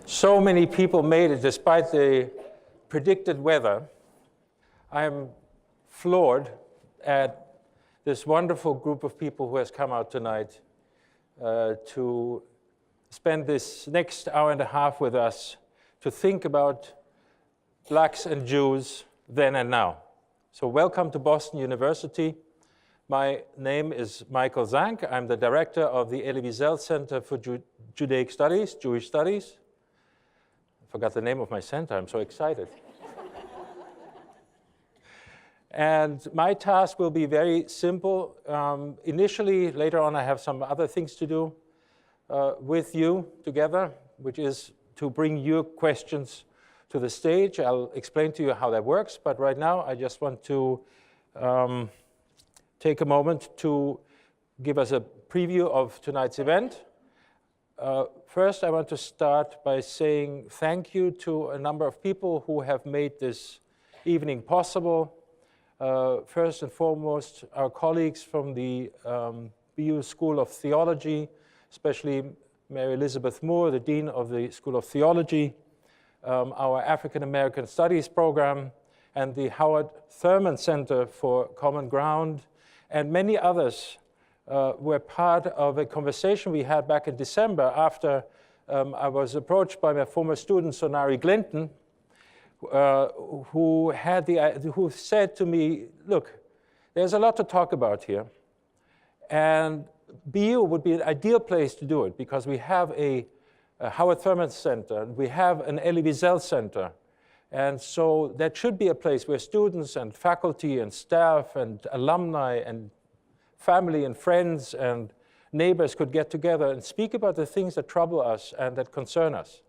So many people made it despite the predicted weather. I am floored at this wonderful group of people who has come out tonight to spend this next hour and a half with us to think about blacks and Jews then and now. So welcome to Boston University. My name is Michael Zhang. I'm the director of the Elie Wiesel Center for Judaic Studies, Jewish Studies. I forgot the name of my center, I'm so excited. And my task will be very simple. Initially, later on, I have some other things to do with you together, which is to bring your questions to the stage. I'll explain to you how that works, but right now, I just want to take a moment to give us a preview of tonight's event. First, I want to start by saying thank you to a number of people who have made this evening possible. First and foremost, our colleagues from the BU School of Theology, especially Mary Elizabeth Moore, the Dean of the School of Theology, our African American Studies program, and the Howard Thurman Center for Common Ground, and many others were part of a conversation we had back in December after I was approached by my former student, Sonari Glinton, who said to me, look, there's a lot to talk about here, and BU would be an ideal place to do it because we have a Howard Thurman Center, and we have an Elie Wiesel Center, and so that should be a place where students and faculty and staff and alumni and family and friends and neighbors could get together and speak about the things that trouble us and that concern us.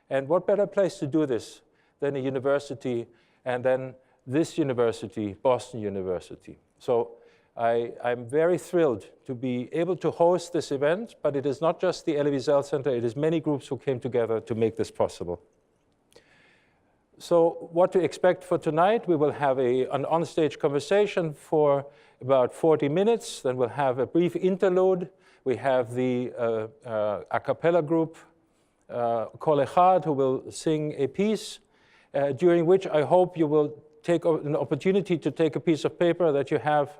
And what better place to do this than a university, and then this university, Boston University. So I'm very thrilled to be able to host this event, but it is not just the Elie Wiesel Center, it is many groups who came together to make this possible. So what to expect for tonight, we will have an onstage conversation for about 40 minutes, then we'll have a brief interlude. We have the a cappella group, Kol Echad, who will sing a piece, during which I hope you will take an opportunity to take a piece of paper that you have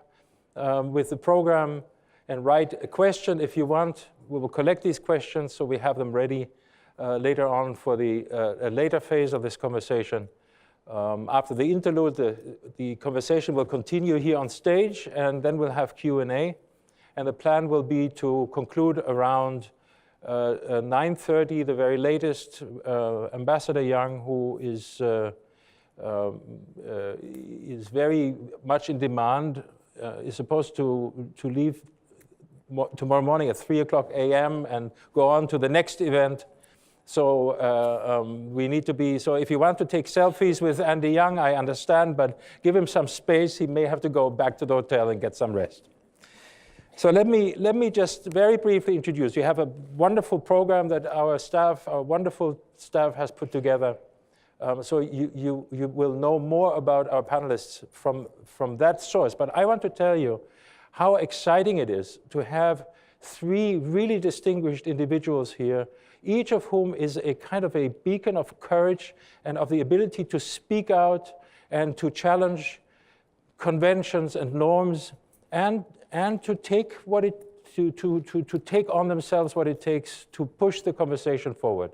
with the program and write a question if you want. We will collect these questions so we have them ready later on for the later phase of this conversation. After the interlude, the conversation will continue here on stage, and then we'll have Q&A. And the plan will be to conclude around 9:30, the very latest. Ambassador Zhang, who is very much in demand, is supposed to leave tomorrow morning at 3:00 a.m. and go on to the next event. So we need to be, so if you want to take selfies with Andy Young, I understand, but give him some space. He may have to go back to the hotel and get some rest. So let me just very briefly introduce. You have a wonderful program that our wonderful staff has put together. So you will know more about our panelists from that source. But I want to tell you how exciting it is to have three really distinguished individuals here, each of whom is a kind of a beacon of courage and of the ability to speak out and to challenge conventions and norms and to take to take on themselves what it takes to push the conversation forward.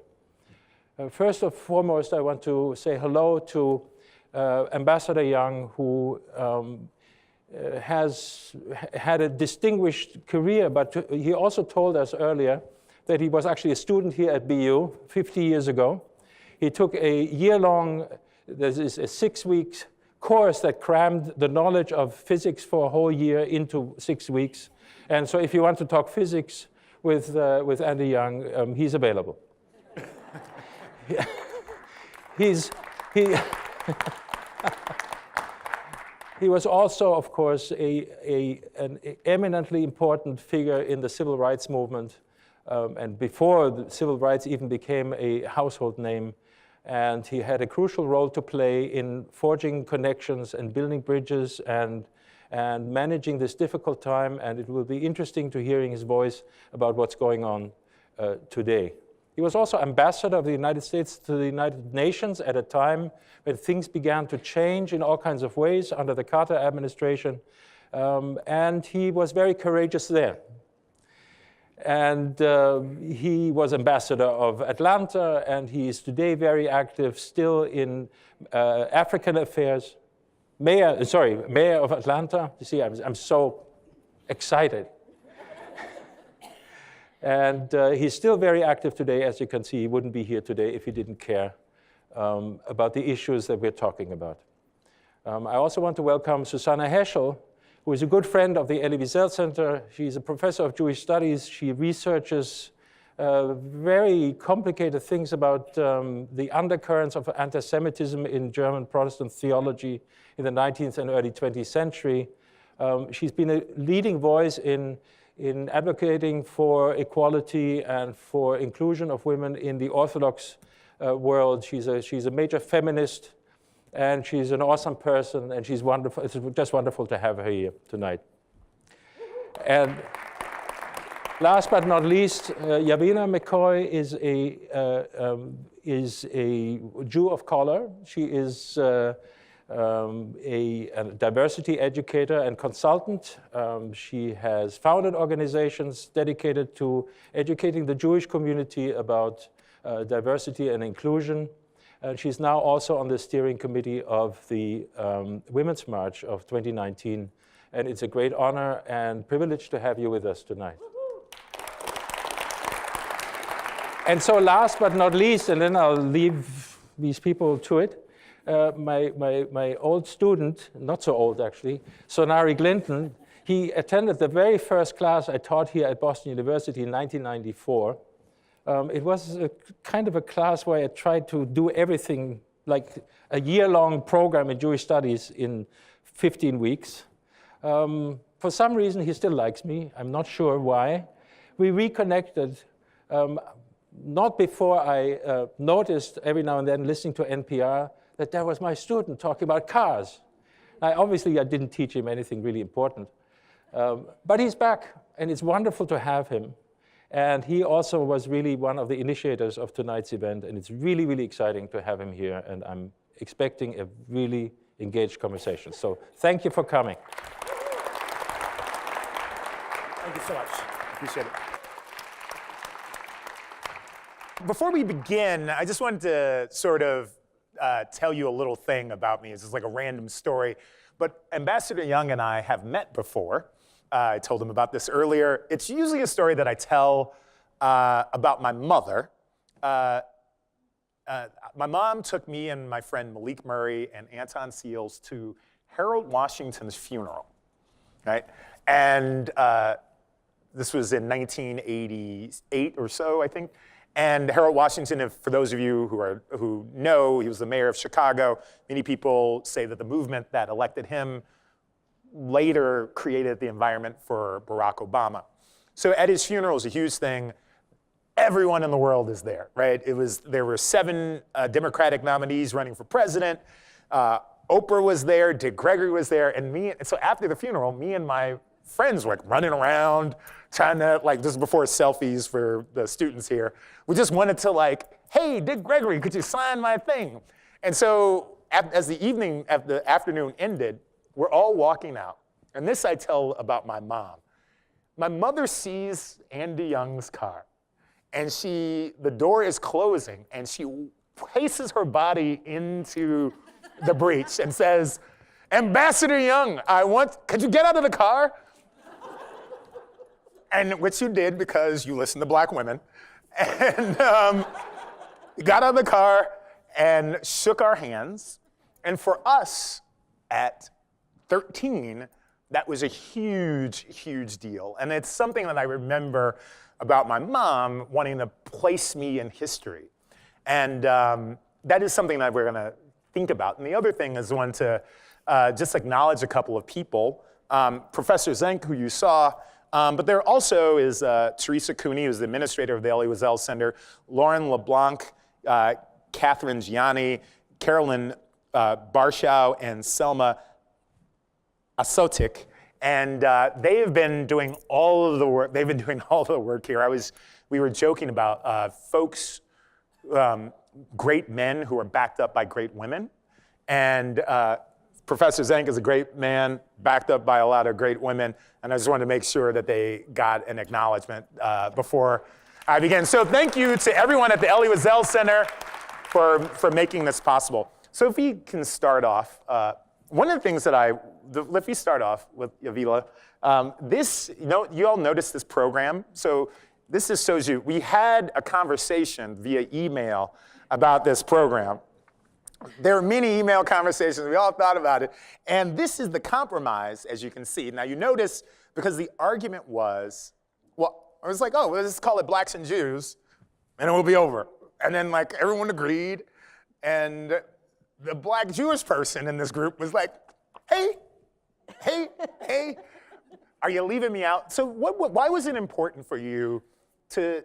First and foremost, I want to say hello to Ambassador Zhang, who has had a distinguished career, but he also told us earlier that he was actually a student here at BU 50 years ago. He took a year-long, this is a 6-week course that crammed the knowledge of physics for a whole year into 6 weeks. And so if you want to talk physics with Andy Zhang, he's available. He was also, of course, an eminently important figure in the civil rights movement, and before the civil rights even became a household name. And he had a crucial role to play in forging connections and building bridges and managing this difficult time. And it will be interesting to hearing his voice about what's going on today. He was also ambassador of the United States to the United Nations at a time when things began to change in all kinds of ways under the Carter administration. And he was very courageous then. And he was ambassador of Atlanta, and he is today very active still in African affairs. Mayor of Atlanta. You see, I'm so excited. And he's still very active today. As you can see, he wouldn't be here today if he didn't care about the issues that we're talking about. I also want to welcome Susannah Heschel, who is a good friend of the Elie Wiesel Center. She's a professor of Jewish studies. She researches very complicated things about the undercurrents of anti-Semitism in German Protestant theology in the 19th and early 20th century. She's been a leading voice in advocating for equality and for inclusion of women in the Orthodox world. She's a major feminist, and she's an awesome person, and she's wonderful. It's just wonderful to have her here tonight. And last but not least, Yavilah McCoy is a Jew of color. She is a diversity educator and consultant. She has founded organizations dedicated to educating the Jewish community about diversity and inclusion. And she's now also on the steering committee of the Women's March of 2019. And it's a great honor and privilege to have you with us tonight. And so last but not least, and then I'll leave these people to it, my old student, not so old actually, Sonari Glinton, he attended the very first class I taught here at Boston University in 1994. It was a kind of a class where I tried to do everything, like a year-long program in Jewish studies in 15 weeks. For some reason, he still likes me. I'm not sure why. We reconnected, not before I noticed every now and then listening to NPR that there was my student talking about cars. Obviously, I didn't teach him anything really important. But he's back, and it's wonderful to have him. And he also was really one of the initiators of tonight's event, and it's really, really exciting to have him here, and I'm expecting a really engaged conversation. So thank you for coming. Thank you so much. Appreciate it. Before we begin, I just wanted to sort of tell you a little thing about me. It's just like a random story. But Ambassador Zhang and I have met before. I told him about this earlier. It's usually a story that I tell about my mother. My mom took me and my friend Malik Murray and Anton Seals to Harold Washington's funeral, right? And this was in 1988 or so, I think. And Harold Washington, for those of you who know, he was the mayor of Chicago. Many people say that the movement that elected him later created the environment for Barack Obama. So at his funeral, it was a huge thing. Everyone in the world is there, right? There were 7 Democratic nominees running for president. Oprah was there, Dick Gregory was there, and so after the funeral, me and my friends were like running around, trying to, like, this is before selfies for the students here. We just wanted to, like, hey, Dick Gregory, could you sign my thing? And so as the afternoon ended, we're all walking out. And this I tell about my mom. My mother sees Andy Young's car, and the door is closing, and she places her body into the breach and says, Ambassador Young, could you get out of the car? And which you did because you listen to black women. And he got out of the car and shook our hands. And for us at 13, that was a huge, huge deal. And it's something that I remember about my mom wanting to place me in history. And that is something that we're going to think about. And the other thing is I want to just acknowledge a couple of people. Professor Zhang, who you saw, but there also is Teresa Cooney, who's the administrator of the Elie Wiesel Center, Lauren LeBlanc, Catherine Gianni, Carolyn Barshow, and Selma Asotik. And they have been doing all of the work. They've been doing all of the work here. I was we were joking about folks, great men who are backed up by great women. And Professor Zhang is a great man, backed up by a lot of great women. And I just wanted to make sure that they got an acknowledgement before I begin. So thank you to everyone at the Elie Wiesel Center for making this possible. So if we can start off, one of the things that if we start off with Yavilah, you all noticed this program. So this just shows you, we had a conversation via email about this program. There were many email conversations, we all thought about it. And this is the compromise, as you can see. Now you notice, because the argument was, well, I was like, oh, well, let's call it Blacks and Jews, and it will be over. And then like everyone agreed, and the Black Jewish person in this group was like, hey, are you leaving me out? So why was it important for you I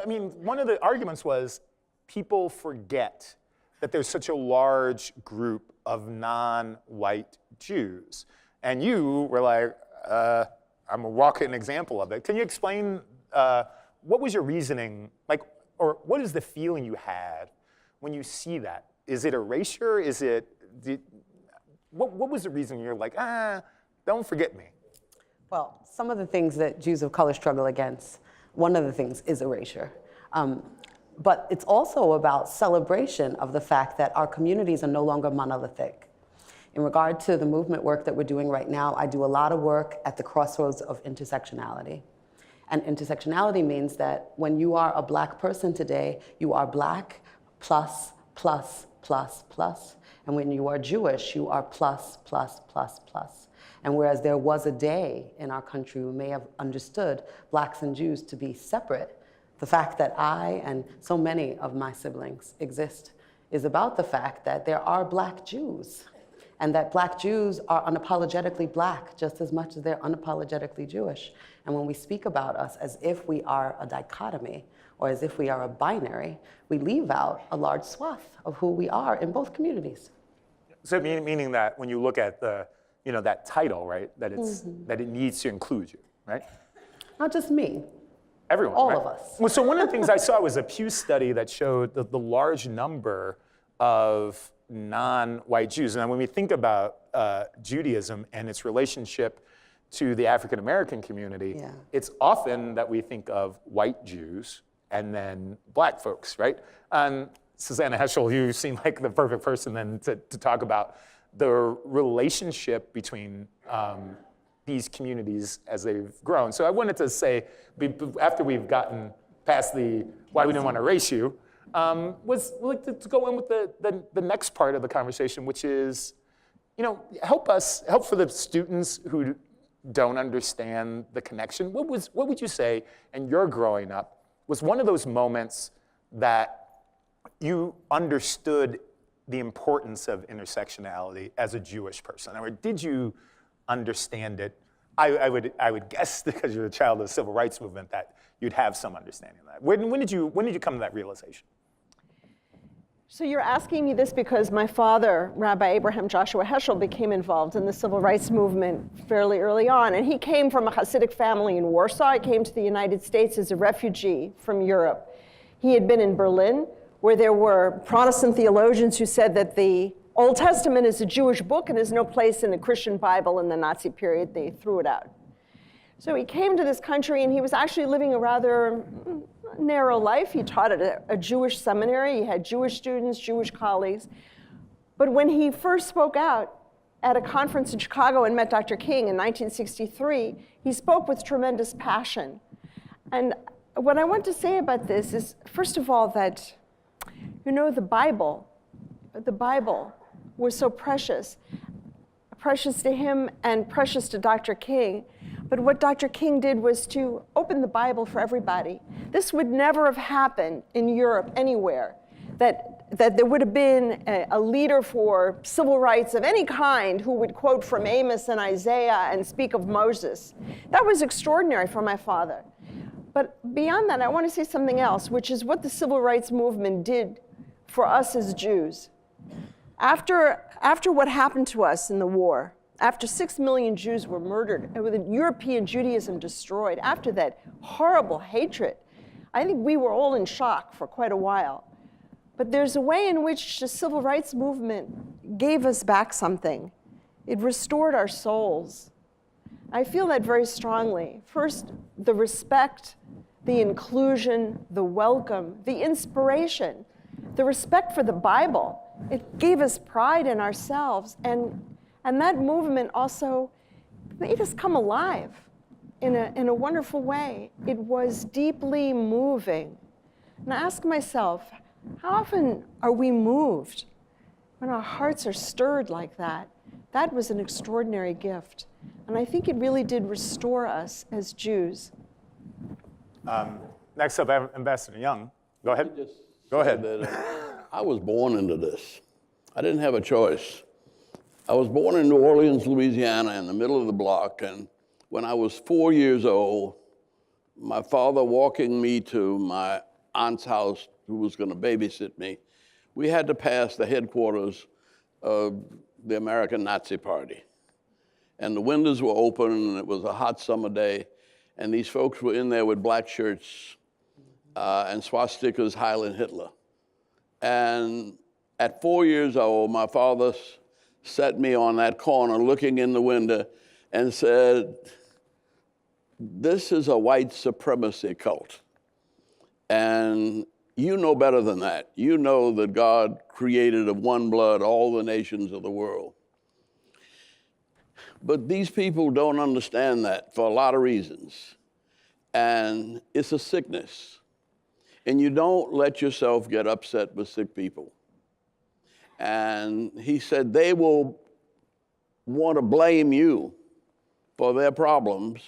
mean, one of the arguments was people forget that there's such a large group of non-white Jews. And you were like, I'm a walking example of it. Can you explain, what was your reasoning, or what is the feeling you had when you see that? Is it erasure? What was the reason you're like, don't forget me? Well, some of the things that Jews of color struggle against, one of the things is erasure. But it's also about celebration of the fact that our communities are no longer monolithic. In regard to the movement work that we're doing right now, I do a lot of work at the crossroads of intersectionality. And intersectionality means that when you are a Black person today, you are Black plus, plus, plus, plus. And when you are Jewish, you are plus, plus, plus, plus. And whereas there was a day in our country we may have understood Blacks and Jews to be separate, the fact that I and so many of my siblings exist is about the fact that there are Black Jews, and that Black Jews are unapologetically Black just as much as they're unapologetically Jewish. And when we speak about us as if we are a dichotomy or as if we are a binary, we leave out a large swath of who we are in both communities. So meaning that when you look at that title, right, that that it needs to include you, right? Not just me. Everyone, all right? of us. Well, so one of the things I saw was a Pew study that showed the large number of non-white Jews. And when we think about Judaism and its relationship to the African American community, it's often that we think of white Jews and then Black folks, right? And Susannah Heschel, you seem like the perfect person then to talk about the relationship between these communities as they've grown. So I wanted to say, after we've gotten past the why we didn't want to erase you, was like to go in with the next part of the conversation, which is, help for the students who don't understand the connection. What would you say, in your growing up, was one of those moments that you understood the importance of intersectionality as a Jewish person? Or did you understand it? I would guess, because you're a child of the civil rights movement, that you'd have some understanding of that. When did you come to that realization? So you're asking me this because my father, Rabbi Abraham Joshua Heschel, became involved in the civil rights movement fairly early on. And he came from a Hasidic family in Warsaw. He came to the United States as a refugee from Europe. He had been in Berlin, where there were Protestant theologians who said that the Old Testament is a Jewish book and there's no place in the Christian Bible in the Nazi period. They threw it out. So he came to this country and he was actually living a rather narrow life. He taught at a Jewish seminary. He had Jewish students, Jewish colleagues. But when he first spoke out at a conference in Chicago and met Dr. King in 1963, he spoke with tremendous passion. And what I want to say about this is, first of all, that, the Bible was so precious to him and precious to Dr. King. But what Dr. King did was to open the Bible for everybody. This would never have happened in Europe anywhere, that there would have been a leader for civil rights of any kind who would quote from Amos and Isaiah and speak of Moses. That was extraordinary for my father. But beyond that, I want to say something else, which is what the civil rights movement did for us as Jews. After what happened to us in the war, after 6 million Jews were murdered, and with European Judaism destroyed, after that horrible hatred I think we were all in shock for quite a while. But there's a way in which the civil rights movement gave us back something. It restored our souls. I feel that very strongly. First, the respect, the inclusion, the welcome, the inspiration, the respect for the Bible. It gave us pride in ourselves. And that movement also made us come alive in a wonderful way. It was deeply moving. And I ask myself, how often are we moved when our hearts are stirred like that? That was an extraordinary gift. And I think it really did restore us as Jews. Next up, Ambassador Young. Go ahead. Go ahead. I was born into this. I didn't have a choice. I was born in New Orleans, Louisiana, in the middle of the block, and when I was 4 years old, my father walking me to my aunt's house, who was going to babysit me, we had to pass the headquarters of the American Nazi Party. And the windows were open, and it was a hot summer day, and these folks were in there with black shirts and swastikas, Heil Hitler. And at 4 years old, my father set me on that corner looking in the window and said, "This is a white supremacy cult. And you know better than that. You know that God created of one blood all the nations of the world. But these people don't understand that for a lot of reasons. And it's a sickness. And you don't let yourself get upset with sick people." And he said, they will want to blame you for their problems,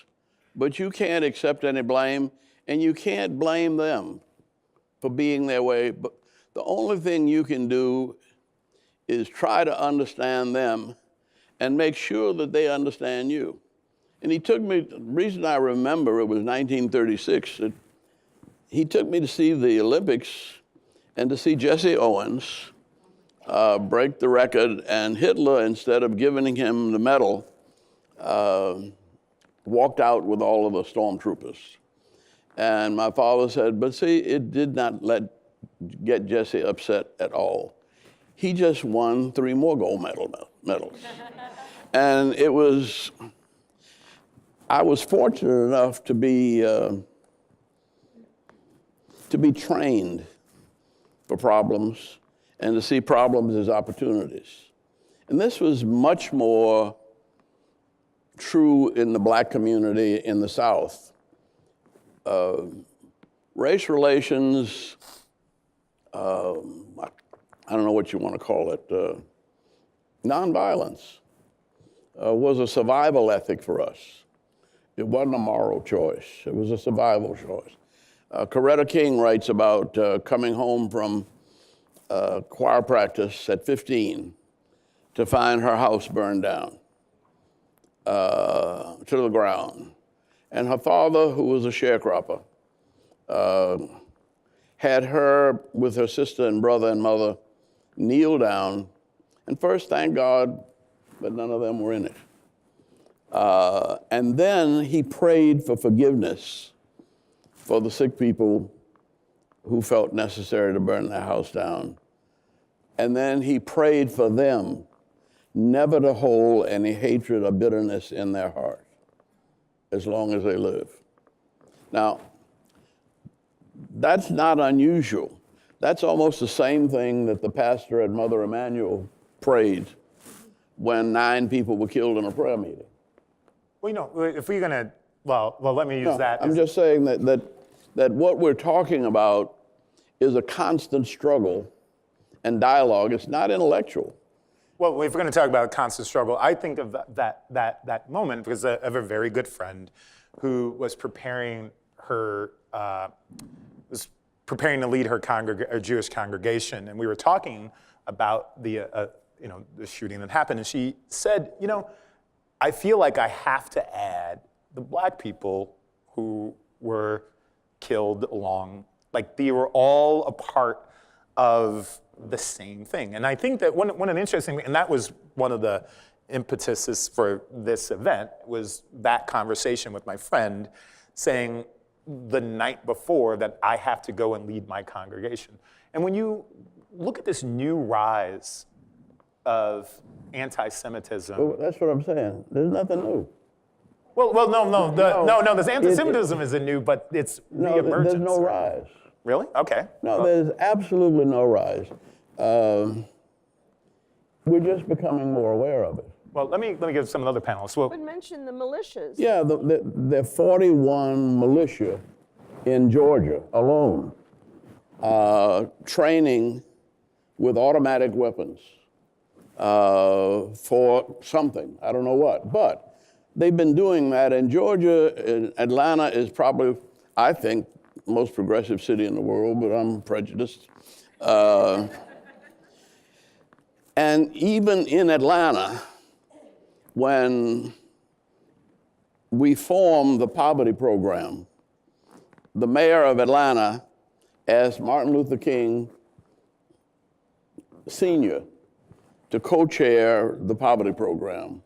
but you can't accept any blame, and you can't blame them for being their way. But the only thing you can do is try to understand them and make sure that they understand you. And he took me, the reason I remember it was 1936, he took me to see the Olympics and to see Jesse Owens break the record, and Hitler, instead of giving him the medal, walked out with all of the stormtroopers. And my father said, but see, it did not get Jesse upset at all. He just won 3 more gold medals. And I was fortunate enough to be trained for problems and to see problems as opportunities. And this was much more true in the black community in the South. Race relations, I don't know what you want to call it, nonviolence was a survival ethic for us. It wasn't a moral choice. It was a survival choice. Coretta King writes about coming home from choir practice at 15 to find her house burned down to the ground. And her father, who was a sharecropper, had her with her sister and brother and mother kneel down and first thank God, but none of them were in it. And then he prayed for forgiveness for the sick people who felt necessary to burn their house down. And then he prayed for them never to hold any hatred or bitterness in their heart as long as they live. Now, that's not unusual. That's almost the same thing that the pastor at Mother Emanuel prayed when 9 people were killed in a prayer meeting. Well, you know, if we're going to, well, let me use that. I'm just saying that what we're talking about is a constant struggle and dialogue. It's not intellectual. Well, if we're going to talk about constant struggle, I think of that moment because I have a very good friend who was preparing to lead her Jewish congregation, and we were talking about the shooting that happened, and she said, I feel like I have to add the black people who were killed along, like they were all a part of the same thing. And I think that one of the interesting things, and that was one of the impetuses for this event, was that conversation with my friend saying, the night before that I have to go and lead my congregation. And when you look at this new rise of anti-Semitism. Well, that's what I'm saying. There's nothing new. No, this anti-Semitism isn't new, but it's reemergence. There's no rise. Really? Okay. No, there's absolutely no rise. We're just becoming more aware of it. Well, let me give some other panelists. Well, But mention the militias. Yeah, the 41 militia in Georgia alone, training with automatic weapons for something, I don't know what, but they've been doing that. And Georgia, Atlanta is probably, I think, the most progressive city in the world, but I'm prejudiced. And even in Atlanta, when we formed the poverty program, the mayor of Atlanta asked Martin Luther King Sr. to co-chair the poverty program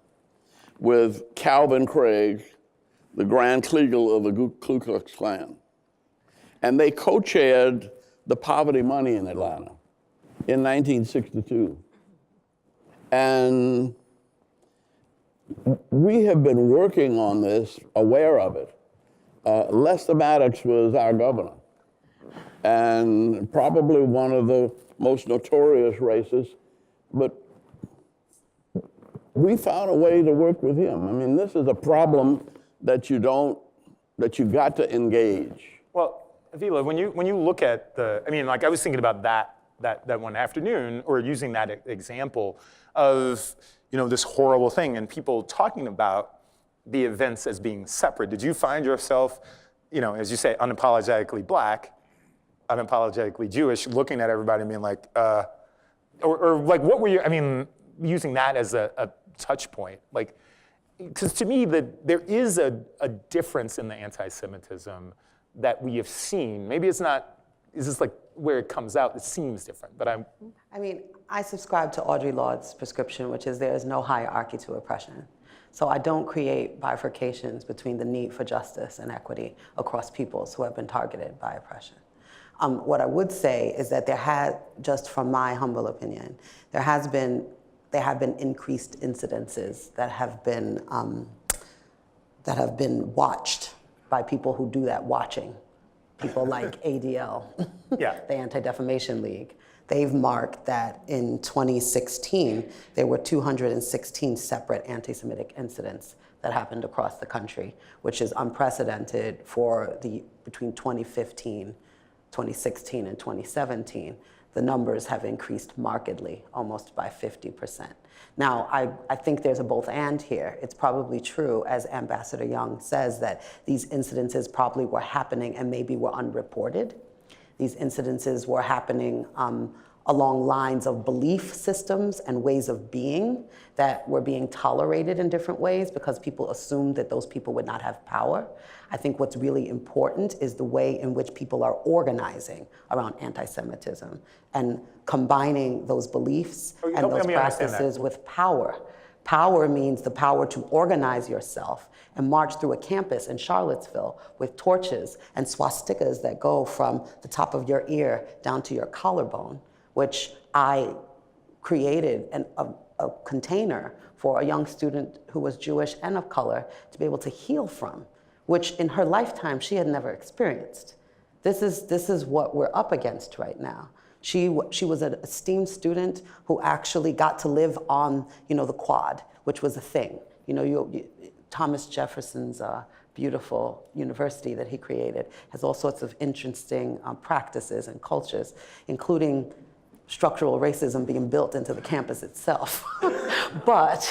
with Calvin Craig, the Grand Kleagle of the Ku Klux Klan. And they co-chaired the poverty money in Atlanta in 1962. And we have been working on this, aware of it. Lester Maddox was our governor, and probably one of the most notorious racists, but we found a way to work with him. I mean, this is a problem that you got to engage. well, Yavilah, when you look at I was thinking about that one afternoon, or using that example of, this horrible thing and people talking about the events as being separate. Did you find yourself, as you say, unapologetically black, unapologetically Jewish, looking at everybody and being like, or like, what were you, using that as a touch point? Like, because to me, there is a difference in the anti-Semitism that we have seen. Maybe it's not, is this like where it comes out, it seems different, but I subscribe to Audre Lorde's prescription, which is there is no hierarchy to oppression. So I don't create bifurcations between the need for justice and equity across peoples who have been targeted by oppression. What I would say is that just from my humble opinion, there have been increased incidences that have been watched by people who do that watching. People like ADL, the Anti-Defamation League. They've marked that in 2016, there were 216 separate anti-Semitic incidents that happened across the country, which is unprecedented for between 2016 and 2017. The numbers have increased markedly, almost by 50%. Now, I think there's a both and here. It's probably true, as Ambassador Young says, that these incidences probably were happening and maybe were unreported. These incidences were happening along lines of belief systems and ways of being that were being tolerated in different ways because people assumed that those people would not have power. I think what's really important is the way in which people are organizing around anti-Semitism and combining those beliefs and those practices with power. Power means the power to organize yourself and march through a campus in Charlottesville with torches and swastikas that go from the top of your ear down to your collarbone, which I created a container for a young student who was Jewish and of color to be able to heal from, which in her lifetime she had never experienced. This is what we're up against right now. She was an esteemed student who actually got to live on, the quad, which was a thing. Thomas Jefferson's beautiful university that he created has all sorts of interesting practices and cultures, including structural racism being built into the campus itself. But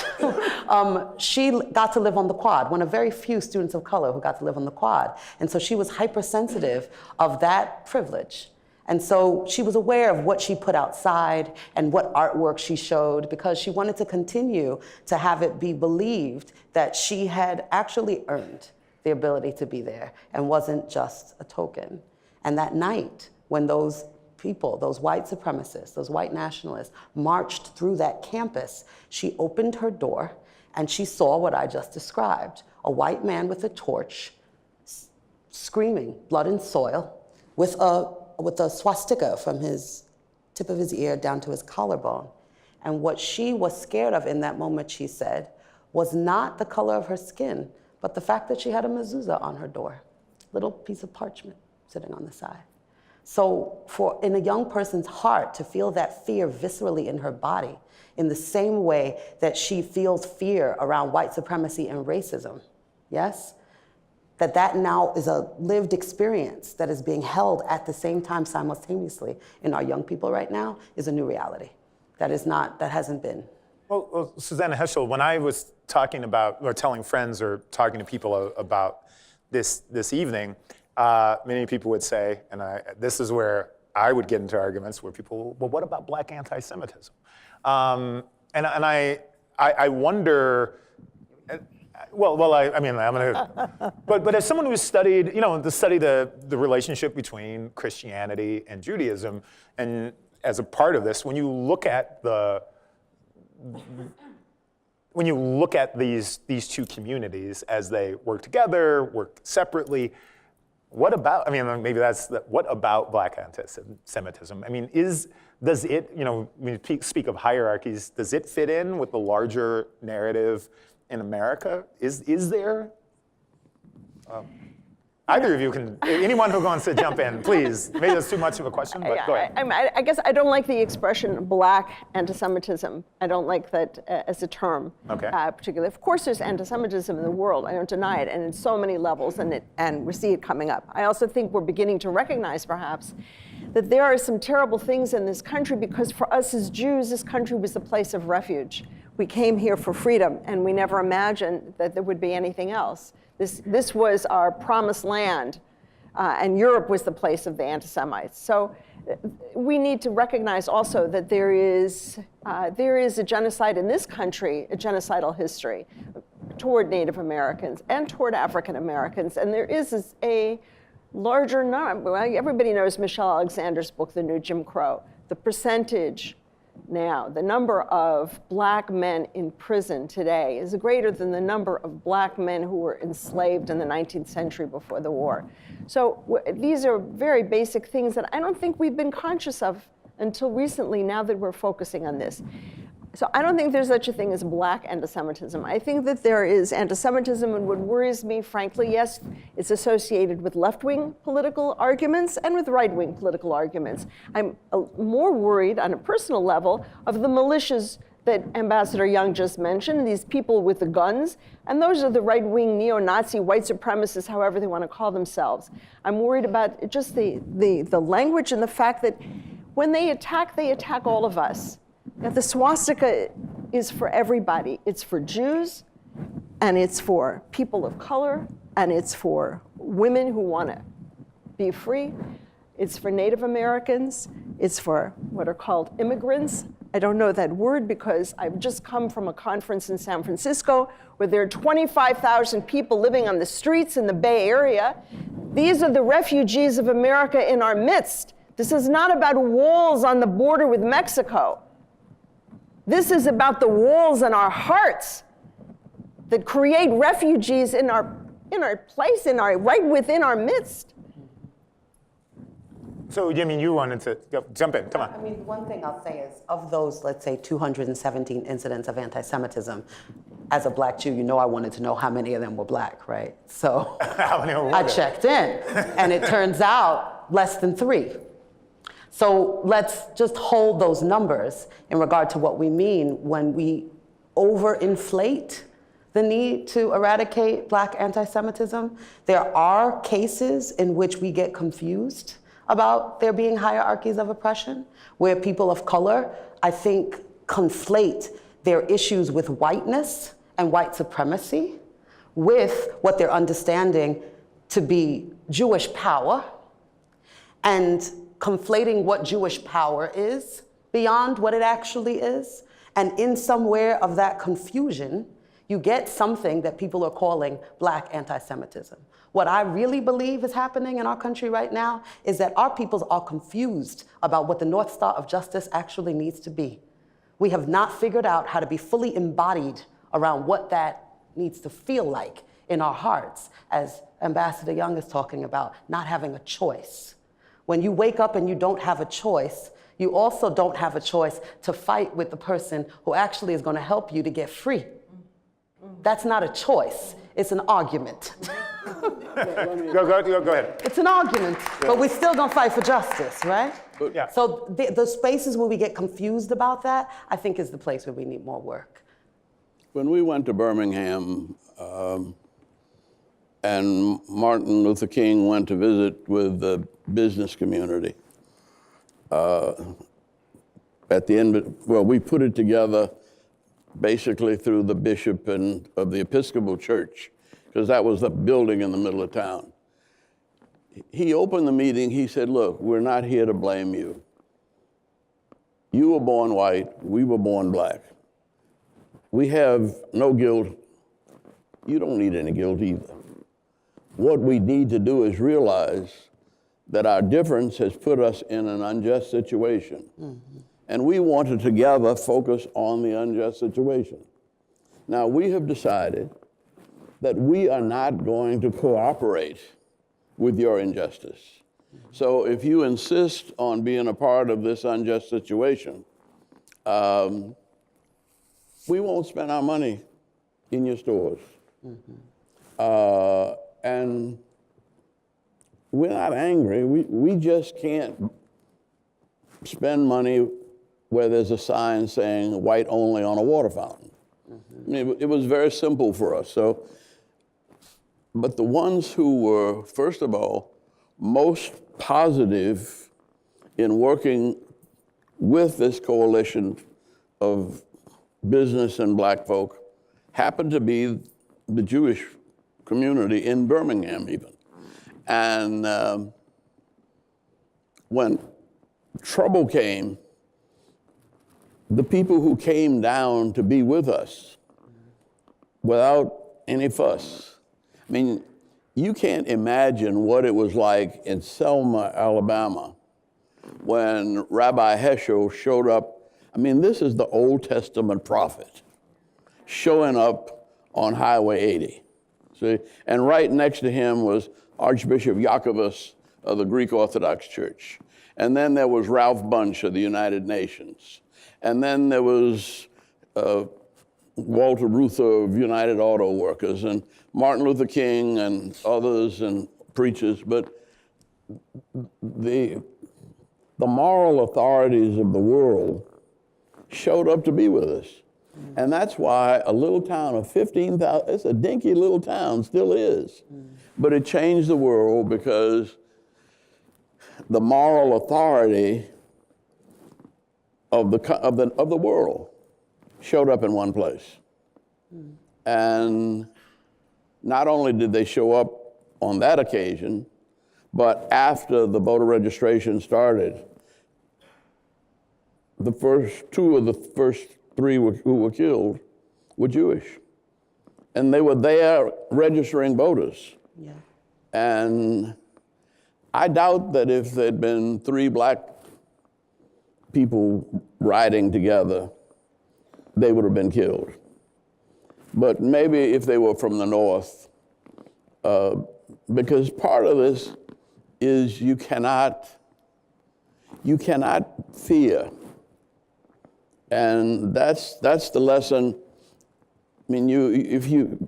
she got to live on the quad, one of very few students of color who got to live on the quad. And so she was hypersensitive of that privilege. And so she was aware of what she put outside and what artwork she showed because she wanted to continue to have it be believed that she had actually earned the ability to be there and wasn't just a token. And that night, when those people, those white supremacists, those white nationalists marched through that campus, she opened her door and she saw what I just described, a white man with a torch screaming, blood and soil, with a swastika from his tip of his ear down to his collarbone. And what she was scared of in that moment, she said, was not the color of her skin, but the fact that she had a mezuzah on her door, little piece of parchment sitting on the side. So in a young person's heart to feel that fear viscerally in her body, in the same way that she feels fear around white supremacy and racism, yes? That now is a lived experience that is being held at the same time simultaneously in our young people right now is a new reality. That hasn't been. Well, Susannah Heschel, when I was talking about, or telling friends or talking to people about this evening, many people would say, and this is where I would get into arguments where people, well, what about black anti-Semitism? And I wonder, I mean, I'm gonna, but as someone who's studied, the relationship between Christianity and Judaism, and as a part of this, when you look at these two communities as they work together, work separately, what about black anti-Semitism? I mean, does it, when you speak of hierarchies, does it fit in with the larger narrative in America? Is there? Either of you can, anyone who wants to jump in, please. Maybe that's too much of a question, but go ahead. I guess I don't like the expression black anti-Semitism. I don't like that as a term, particularly. Of course there's anti-Semitism in the world, I don't deny it, and in so many levels, and we see it coming up. I also think we're beginning to recognize, perhaps, that there are some terrible things in this country because for us as Jews, this country was a place of refuge. We came here for freedom, and we never imagined that there would be anything else. This was our promised land, and Europe was the place of the anti-Semites. So we need to recognize also that there is a genocide in this country, a genocidal history toward Native Americans and toward African Americans, and there is a larger number. Everybody knows Michelle Alexander's book, The New Jim Crow. The percentage now, the number of black men in prison today is greater than the number of black men who were enslaved in the 19th century before the war. So these are very basic things that I don't think we've been conscious of until recently, now that we're focusing on this. So I don't think there's such a thing as black anti-Semitism. I think that there is anti-Semitism, and what worries me, frankly, yes, it's associated with left-wing political arguments and with right-wing political arguments. I'm more worried on a personal level of the militias that Ambassador Young just mentioned, these people with the guns, and those are the right-wing neo-Nazi white supremacists, however they want to call themselves. I'm worried about just the language and the fact that when they attack all of us. Now, the swastika is for everybody. It's for Jews, and it's for people of color, and it's for women who want to be free. It's for Native Americans. It's for what are called immigrants. I don't know that word because I've just come from a conference in San Francisco where there are 25,000 people living on the streets in the Bay Area. These are the refugees of America in our midst. This is not about walls on the border with Mexico. This is about the walls in our hearts that create refugees in our place, right within our midst. So, I mean, you wanted to jump in, come on. I mean, one thing I'll say is, of those, let's say, 217 incidents of anti-Semitism, as a black Jew, I wanted to know how many of them were black, right? So how many were I checked in, and it turns out less than 3. So let's just hold those numbers in regard to what we mean when we overinflate the need to eradicate black anti-Semitism. There are cases in which we get confused about there being hierarchies of oppression, where people of color, I think, conflate their issues with whiteness and white supremacy with what they're understanding to be Jewish power, and conflating what Jewish power is beyond what it actually is. And in somewhere of that confusion, you get something that people are calling black anti-Semitism. What I really believe is happening in our country right now is that our peoples are confused about what the North Star of justice actually needs to be. We have not figured out how to be fully embodied around what that needs to feel like in our hearts, as Ambassador Young is talking about, not having a choice. When you wake up and you don't have a choice, you also don't have a choice to fight with the person who actually is going to help you to get free. That's not a choice, it's an argument. Go ahead. It's an argument, but we're still going to fight for justice, right? Yeah. So the spaces where we get confused about that, I think is the place where we need more work. When we went to Birmingham, and Martin Luther King went to visit with the business community, at the end, we put it together basically through the bishop of the Episcopal Church, because that was the building in the middle of town. He opened the meeting, he said, look, we're not here to blame you. You were born white, we were born black. We have no guilt. You don't need any guilt either. What we need to do is realize that our difference has put us in an unjust situation. Mm-hmm. And we want to together focus on the unjust situation. Now, we have decided that we are not going to cooperate with your injustice. So if you insist on being a part of this unjust situation, we won't spend our money in your stores. Mm-hmm. And we're not angry. We just can't spend money where there's a sign saying white only on a water fountain. Mm-hmm. I mean, it was very simple for us. So, but the ones who were, first of all, most positive in working with this coalition of business and black folk happened to be the Jewish community in Birmingham even. And when trouble came, the people who came down to be with us without any fuss. I mean, you can't imagine what it was like in Selma, Alabama, when Rabbi Heschel showed up. I mean, this is the Old Testament prophet showing up on Highway 80. See? And right next to him was Archbishop Yakovus of the Greek Orthodox Church. And then there was Ralph Bunche of the United Nations. And then there was Walter Reuther of United Auto Workers, and Martin Luther King and others and preachers. But the moral authorities of the world showed up to be with us. And that's why a little town of 15,000, it's a dinky little town, still is. But it changed the world because the moral authority of the world showed up in one place. And not only did they show up on that occasion, but after the voter registration started, the first two of the first three who were killed were Jewish. And they were there registering voters. Yeah. And I doubt that if there'd been three black people riding together, they would have been killed. But maybe if they were from the North, because part of this is you cannot fear. And that's the lesson. I mean, if you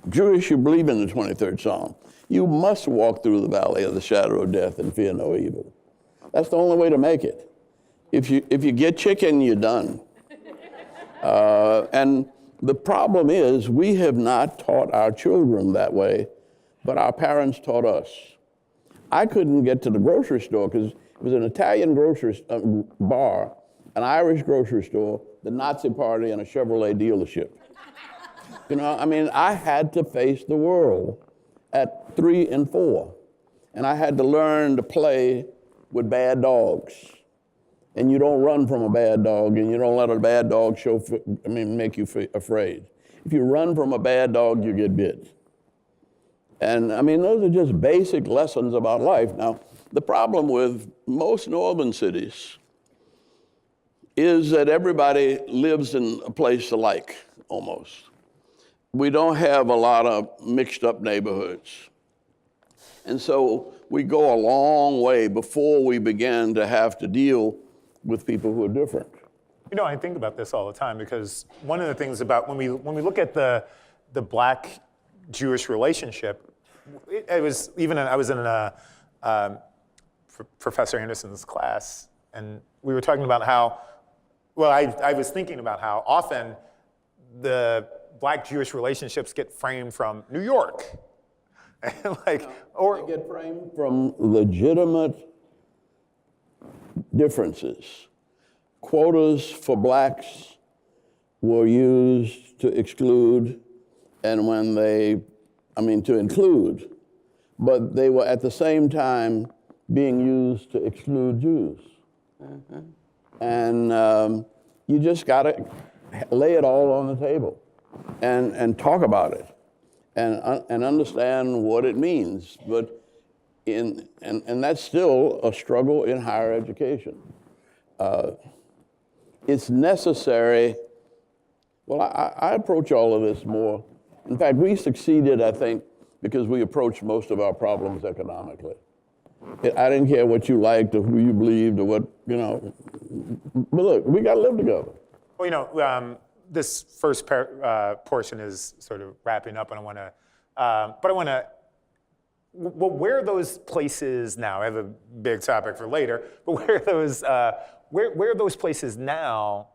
Jewish, you believe in the 23rd Psalm. You must walk through the valley of the shadow of death and fear no evil. That's the only way to make it. If you get chicken, you're done. And the problem is we have not taught our children that way, but our parents taught us. I couldn't get to the grocery store because it was an Italian grocery bar, an Irish grocery store, the Nazi party, and a Chevrolet dealership. You know, I mean, I had to face the world at 3 and 4, and I had to learn to play with bad dogs. And you don't run from a bad dog, and you don't let a bad dog make you afraid. If you run from a bad dog, you get bit. And I mean, those are just basic lessons about life. Now, the problem with most northern cities is that everybody lives in a place alike, almost. we don't have a lot of mixed up neighborhoods. And so we go a long way before we begin to have to deal with people who are different. You know, I think about this all the time because one of the things about when we look at the Black-Jewish relationship, I was in Professor Anderson's class, and we were talking about how, well, I was thinking about how often the Black-Jewish relationships get framed from New York. They get framed from legitimate differences. Quotas for blacks were used to exclude, and to include, but they were at the same time being used to exclude Jews. Mm-hmm. And you just gotta lay it all on the table and talk about it and understand what it means. But and that's still a struggle in higher education. It's necessary. Well, I approach all of this more. In fact, we succeeded, I think, because we approached most of our problems economically. I didn't care what you liked or who you believed or what, but look, we got to live together. Well, this first portion is sort of wrapping up, and where are those places now? I have a big topic for later, but where are those places now,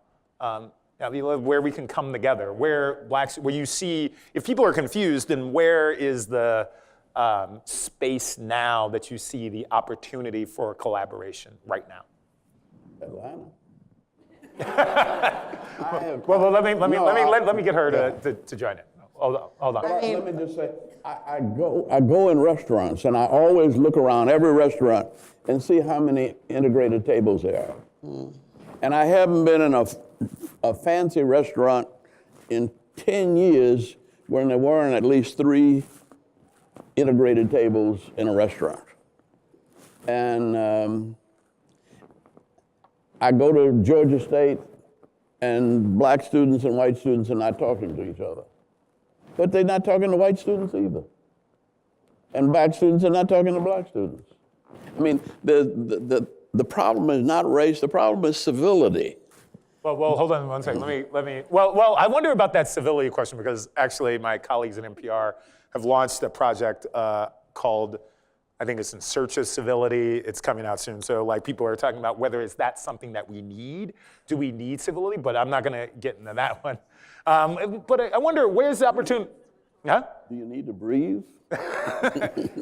where we can come together, where you see, if people are confused, then where is the space now that you see the opportunity for collaboration right now? Atlanta. Well, let me get her to join it. Hold on. Let me just say, I go in restaurants and I always look around every restaurant and see how many integrated tables there are. Mm. And I haven't been in a fancy restaurant in 10 years when there weren't at least 3 integrated tables in a restaurant. And I go to Georgia State, and black students and white students are not talking to each other. But they're not talking to white students either. And black students are not talking to black students. I mean, the problem is not race, the problem is civility. Well, hold on one second. Let me. Well, I wonder about that civility question because actually my colleagues at NPR have launched a project called, I think it's In Search of Civility. It's coming out soon. So people are talking about whether that something that we need. Do we need civility? But I'm not going to get into that one. But I wonder, where's the opportunity? Huh? Do you need to breathe?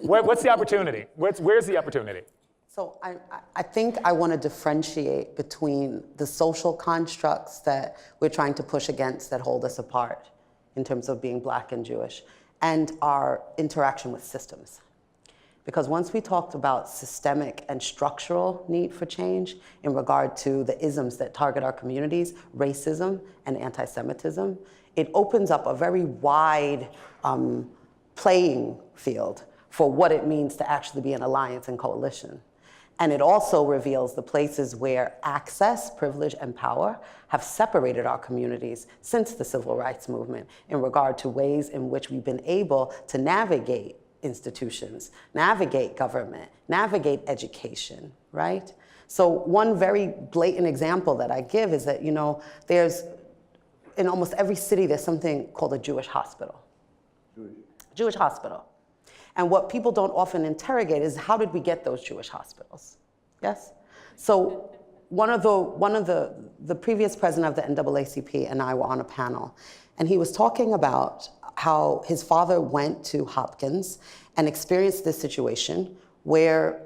What's the opportunity? Where's the opportunity? So I think I want to differentiate between the social constructs that we're trying to push against that hold us apart in terms of being black and Jewish and our interaction with systems. Because once we talked about systemic and structural need for change in regard to the isms that target our communities, racism and anti-Semitism, it opens up a very wide playing field for what it means to actually be an alliance and coalition. And it also reveals the places where access, privilege, and power have separated our communities since the civil rights movement in regard to ways in which we've been able to navigate institutions, navigate government, navigate education, right? So one very blatant example that I give is that, there's, in almost every city, there's something called a Jewish hospital. Jewish hospital. And what people don't often interrogate is how did we get those Jewish hospitals? Yes? So one of the previous president of the NAACP and I were on a panel, and he was talking about how his father went to Hopkins and experienced this situation where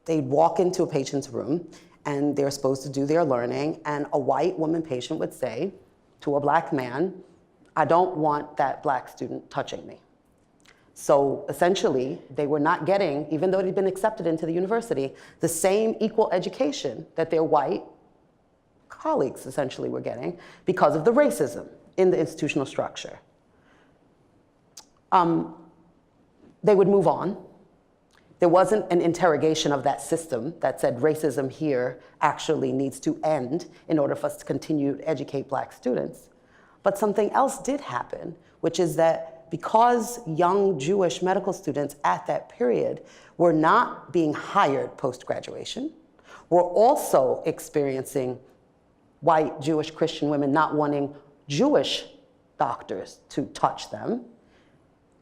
they'd walk into a patient's room and they're supposed to do their learning, and a white woman patient would say to a black man, "I don't want that black student touching me." So essentially, they were not getting, even though they'd been accepted into the university, the same equal education that their white colleagues essentially were getting because of the racism in the institutional structure. They would move on. There wasn't an interrogation of that system that said racism here actually needs to end in order for us to continue to educate black students. But something else did happen, which is that because young Jewish medical students at that period were not being hired post-graduation, were also experiencing white Jewish Christian women not wanting Jewish doctors to touch them,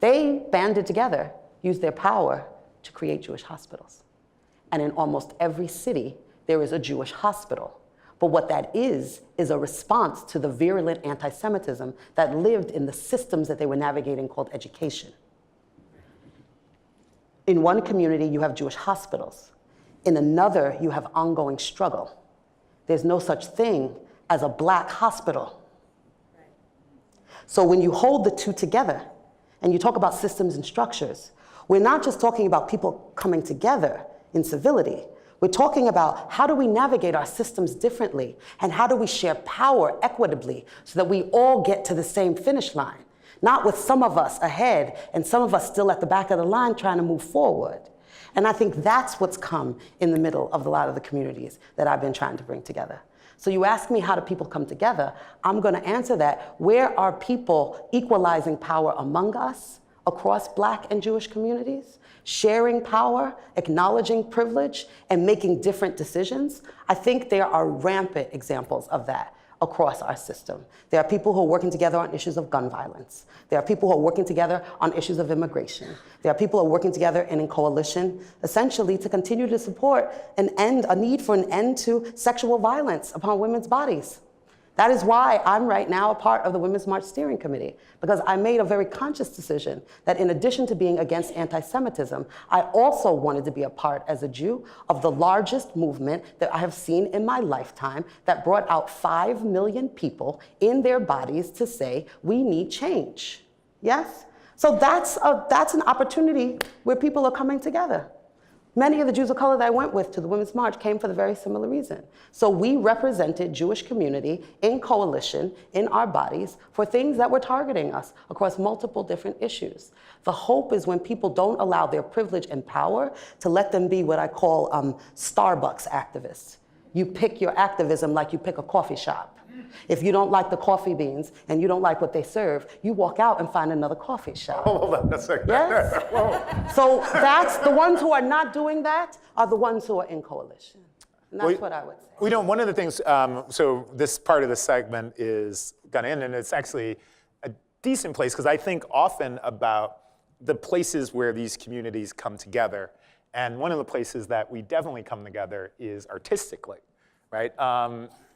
they banded together, used their power to create Jewish hospitals. And in almost every city, there is a Jewish hospital. But what that is a response to the virulent anti-Semitism that lived in the systems that they were navigating called education. In one community, you have Jewish hospitals. In another, you have ongoing struggle. There's no such thing as a black hospital. So when you hold the two together and you talk about systems and structures, we're not just talking about people coming together in civility. We're talking about how do we navigate our systems differently and how do we share power equitably so that we all get to the same finish line, not with some of us ahead and some of us still at the back of the line trying to move forward. And I think that's what's come in the middle of a lot of the communities that I've been trying to bring together. So you ask me, how do people come together? I'm going to answer that. Where are people equalizing power among us across Black and Jewish communities, sharing power, acknowledging privilege, and making different decisions? I think there are rampant examples of that across our system. There are people who are working together on issues of gun violence. There are people who are working together on issues of immigration. There are people who are working together and in coalition, essentially to continue to support a need for an end to sexual violence upon women's bodies. That is why I'm right now a part of the Women's March Steering Committee, because I made a very conscious decision that in addition to being against anti-Semitism, I also wanted to be a part as a Jew of the largest movement that I have seen in my lifetime that brought out 5 million people in their bodies to say, we need change, yes? So that's an opportunity where people are coming together. Many of the Jews of color that I went with to the Women's March came for the very similar reason. So we represented Jewish community in coalition in our bodies for things that were targeting us across multiple different issues. The hope is when people don't allow their privilege and power to let them be what I call Starbucks activists. You pick your activism like you pick a coffee shop. If you don't like the coffee beans and you don't like what they serve, you walk out and find another coffee shop. Hold on a second. Yes? So that's the ones who are not doing that are the ones who are in coalition. And that's what I would say. We know one of the things, so this part of the segment is gonna end, and it's actually a decent place because I think often about the places where these communities come together. And one of the places that we definitely come together is artistically, right?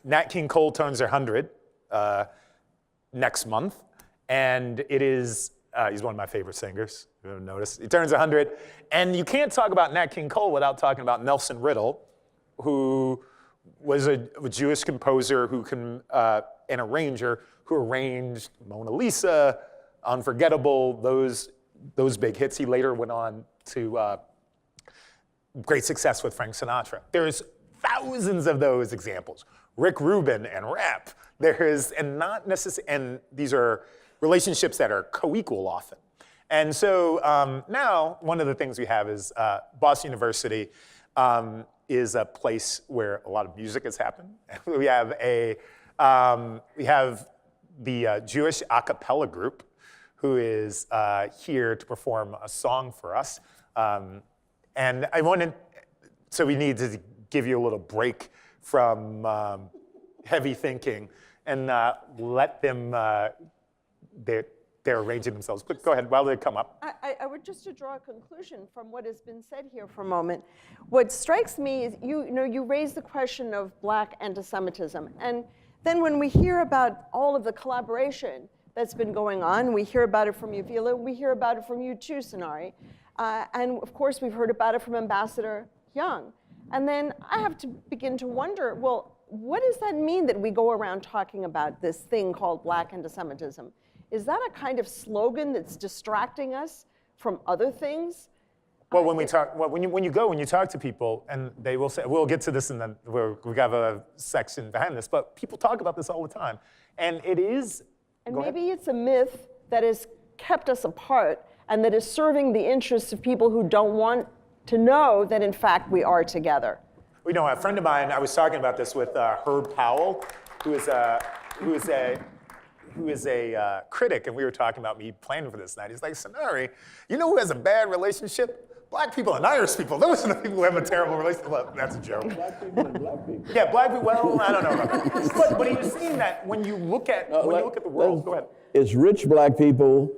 Nat King Cole turns 100 next month, and it is, he's one of my favorite singers, if you haven't noticed. He turns 100, and you can't talk about Nat King Cole without talking about Nelson Riddle, who was a Jewish composer and arranger who arranged Mona Lisa, Unforgettable, those big hits. He later went on to great success with Frank Sinatra. There's thousands of those examples. Rick Rubin and rap. And these are relationships that are co-equal often. And so now one of the things we have is Boston University is a place where a lot of music has happened. We have the Jewish a cappella group who is here to perform a song for us. And so we need to give you a little break from heavy thinking and let them, they're arranging themselves. But go ahead, while they come up. I would just to draw a conclusion from what has been said here for a moment. What strikes me is, you raised the question of Black anti-Semitism. And then when we hear about all of the collaboration that's been going on, we hear about it from Yavilah, we hear about it from you too, Sonari. And of course, we've heard about it from Ambassador Young. And then I have to begin to wonder, well, what does that mean that we go around talking about this thing called Black anti-Semitism? Is that a kind of slogan that's distracting us from other things? Well, when you talk to people, and they will say, we'll get to this in we have a section behind this, but people talk about this all the time. And it is, and maybe it's a myth that has kept us apart and that is serving the interests of people who don't want to know that in fact we are together. We know a friend of mine, I was talking about this with Herb Powell, who who is a critic, and we were talking about me planning for this night. He's like, Sonari, you know who has a bad relationship? Black people and Irish people. Those are the people who have a terrible relationship. Well, that's a joke. Black people and black people. Yeah, black people, well, I don't know about that. But he was saying that when you look at, the world, go ahead. It's rich black people,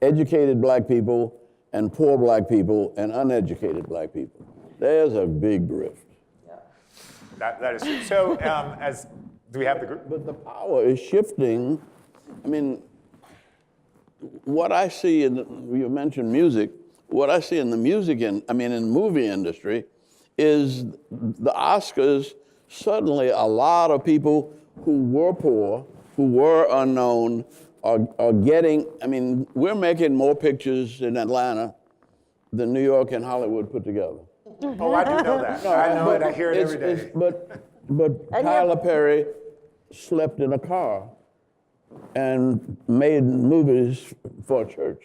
educated black people, and poor black people, and uneducated black people. There's a big rift. That is true. So, do we have the group? But the power is shifting. I mean, what I see you mentioned music, what I see in the in the movie industry is the Oscars, suddenly a lot of people who were poor, who were unknown, are getting, we're making more pictures in Atlanta than New York and Hollywood put together. Oh, I do know that. I know it, I hear it every day. But Tyler Perry slept in a car and made movies for a church.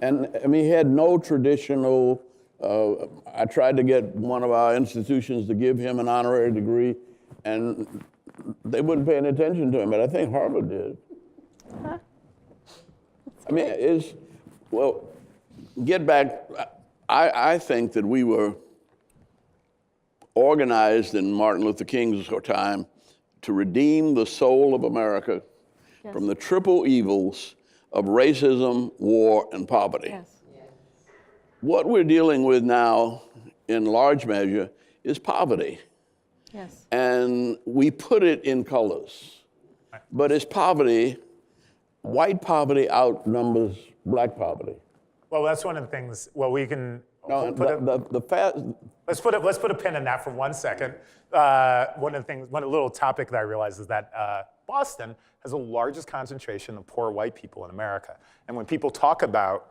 And he had no traditional, I tried to get one of our institutions to give him an honorary degree, and they wouldn't pay any attention to him, but I think Harvard did. Huh. Get back, I think that we were organized in Martin Luther King's time to redeem the soul of America from the triple evils of racism, war, and poverty. Yes. What we're dealing with now, in large measure, is poverty. Yes. And we put it in colors. But it's poverty. White poverty outnumbers black poverty. Well, that's one of the things. Well, we can. Let's put a pin in that for 1 second. One little topic that I realized is that Boston has the largest concentration of poor white people in America. And when people talk about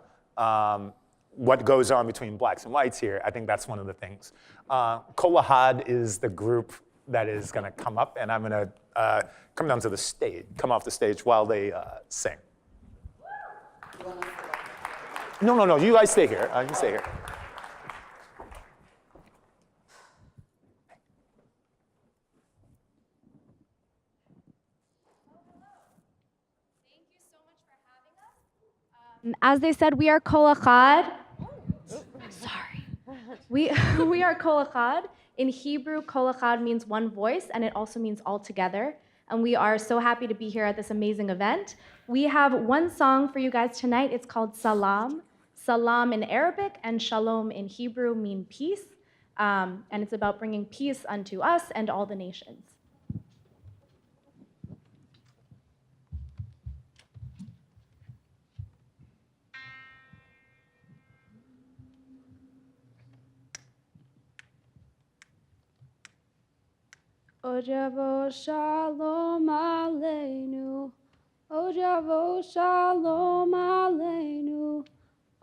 what goes on between blacks and whites here, I think that's one of the things. Kolahad is the group that is going to come up, and I'm going to come off the stage while they sing. No, you guys stay here. You stay here. As they said, we are Kol Echad. Sorry. We are Kol Echad. In Hebrew, Kol Echad means one voice, and it also means all together. And we are so happy to be here at this amazing event. We have one song for you guys tonight. It's called Salam. Salam in Arabic and Shalom in Hebrew mean peace. And it's about bringing peace unto us and all the nations. Ojavo shalom aleinu, Ojavo shalom aleinu,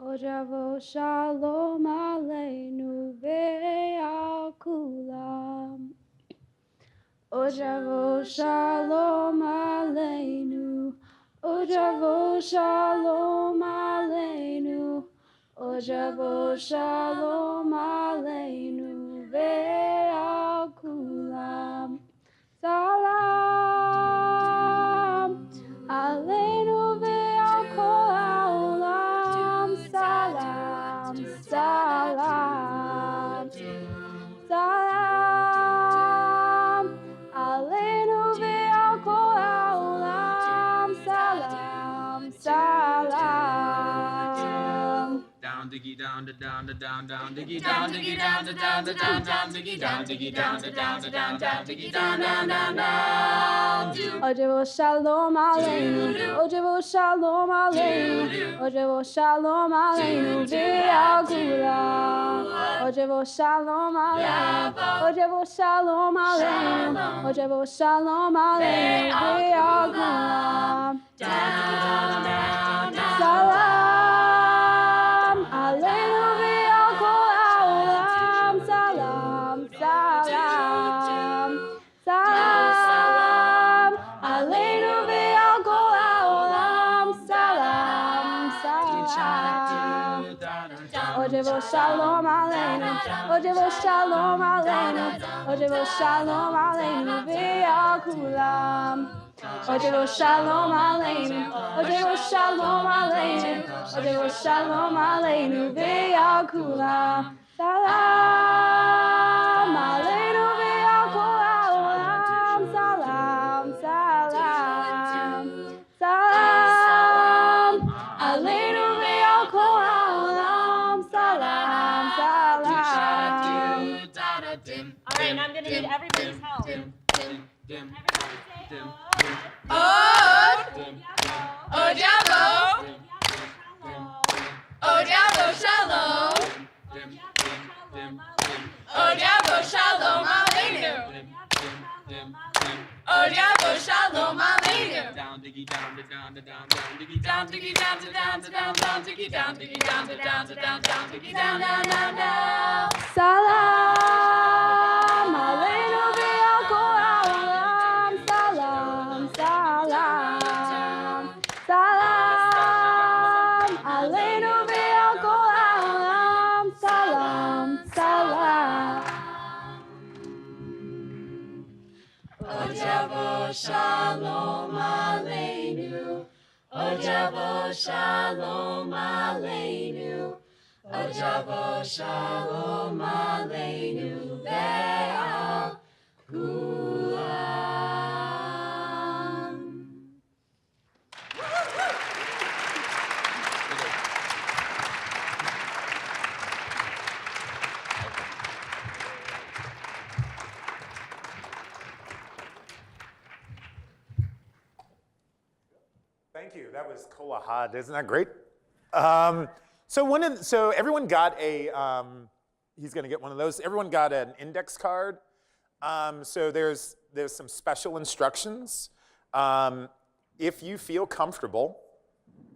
Ojavo shalom aleinu ve'al kulam. Ojavo shalom aleinu, Ojavo shalom aleinu, Ojavo shalom aleinu ve'al kulam. Salam aleinu ve'al kol ha'olam. Salam, salam, salam aleinu ve'al kol ha'olam. Salam, salam. Down, diggy, down, da, down, da, down, down, diggy, down, diggy, down, da, down, da, down, down, diggy, down, diggy, down, da, down, da, down, down, diggy, down, down, down, down. Ojavo shalom aleinu, Ojavo shalom aleinu, Ojavo shalom aleinu ve'al kulam. Ojavo shalom aleinu, Ojavo shalom aleinu, Ojavo shalom aleinu ve'al kulam. Salam aleinu ve'al kol ha'olam. Salam, salam, salam aleinu ve'al kol ha'olam. Salam, salam. Ojavo shalom aleinu, Ojavo shalom aleinu, Ojavo shalom aleinu ve'al kulam. Odeo Shalom Aleinu, Odeo Shalom Aleinu, Odeo Shalom Aleinu, Ve'al Kulam. Salam Aleinu Ve'al Kol Ha'olam. Salam, salam, salam Aleinu Ve'al Kol Ha'olam. Salam, salam. All right, now I'm going to need everybody's help. Oh Diablo, oh Diablo Shalom, oh Diablo Shalom Aleinu, oh Diablo Shalom Aleinu. Down, diggy, down, down, down, down, diggy, down, diggy, down, down, down, down, diggy, down, diggy, down, down, down, down, diggy, down, down, down, down. Salam Aleinu Ve'al Kol Ha'olam. Salam, salam, salam Aleinu Ve'al Kol Ha'olam. Salam, salam. Oh Diablo Shalom Aleinu, oh Diablo Shalom Aleinu, oh Diablo Shalom Aleinu, Ve'al Kulam. Thank you. That was Kol Ahad. Isn't that great? So everyone got a. He's going to get one of those. Everyone got an index card. So there's some special instructions. If you feel comfortable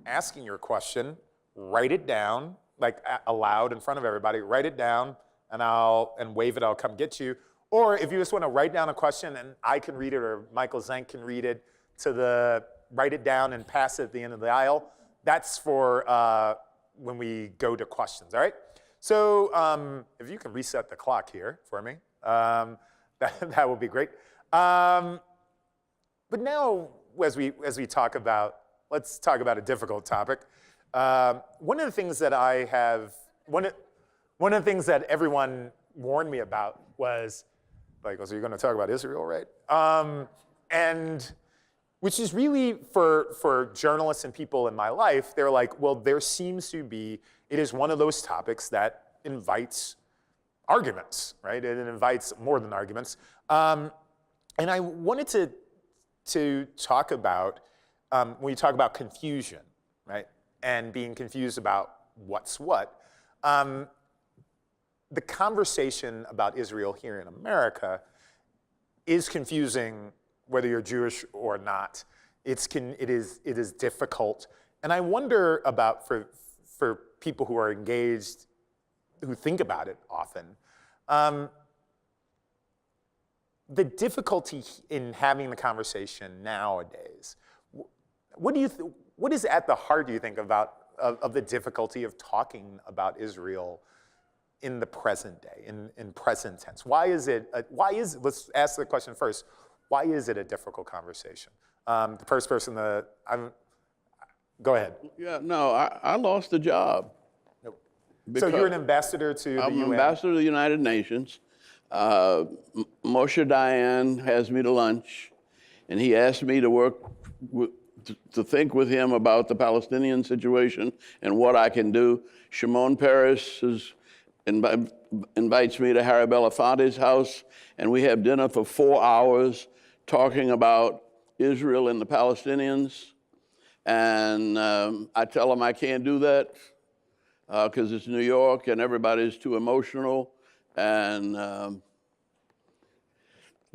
asking your question, write it down like aloud in front of everybody. Write it down, and wave it. I'll come get you. Or if you just want to write down a question and I can read it, or Michael Zhang can read it write it down and pass it at the end of the aisle. That's for when we go to questions, all right? So if you can reset the clock here for me, that would be great. But now, as we talk about, let's talk about a difficult topic. One of the things that one of the things that everyone warned me about was, like, so you're going to talk about Israel, right? And which is really, for journalists and people in my life, they're like, well, there seems to be, it is one of those topics that invites arguments, right? It invites more than arguments. And I wanted to talk about, when you talk about confusion, right? And being confused about what's what, the conversation about Israel here in America is confusing whether you're Jewish or not. It is difficult. And I wonder about, for people who are engaged, who think about it often, the difficulty in having the conversation nowadays. What is at the heart, do you think, of the difficulty of talking about Israel in the present day, in present tense? Let's ask the question first. Why is it a difficult conversation? The first person go ahead. Yeah, no, I lost the job. Nope. So you're an ambassador to the UN? I'm an ambassador to the United Nations. Moshe Dayan has me to lunch, and he asked me to work to think with him about the Palestinian situation and what I can do. Shimon Peres invites me to Harry Belafonte's house, and we have dinner for 4 hours talking about Israel and the Palestinians. And I tell him I can't do that because it's New York and everybody's too emotional. And the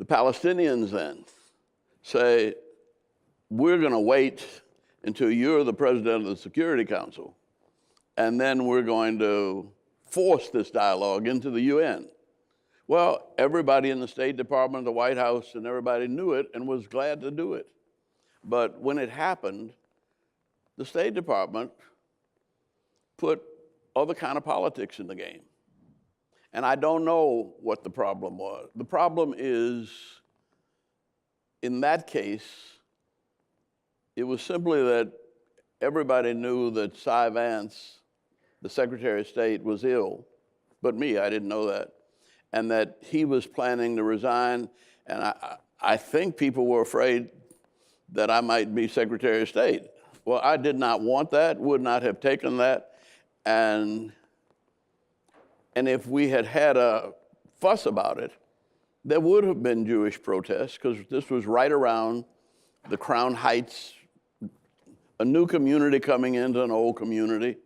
Palestinians then say, we're going to wait until you're the president of the Security Council, and then we're going to force this dialogue into the UN. Well, everybody in the State Department, the White House, and everybody knew it and was glad to do it. But when it happened, the State Department put other kind of politics in the game. And I don't know what the problem was. The problem is, in that case, It was simply that everybody knew that Cy Vance, the Secretary of State, was ill, but me, I didn't know that, and that he was planning to resign, and I think people were afraid that I might be Secretary of State. Well, I did not want that, would not have taken that, and if we had had a fuss about it, there would have been Jewish protests, because this was right around the Crown Heights, a new community coming into an old community.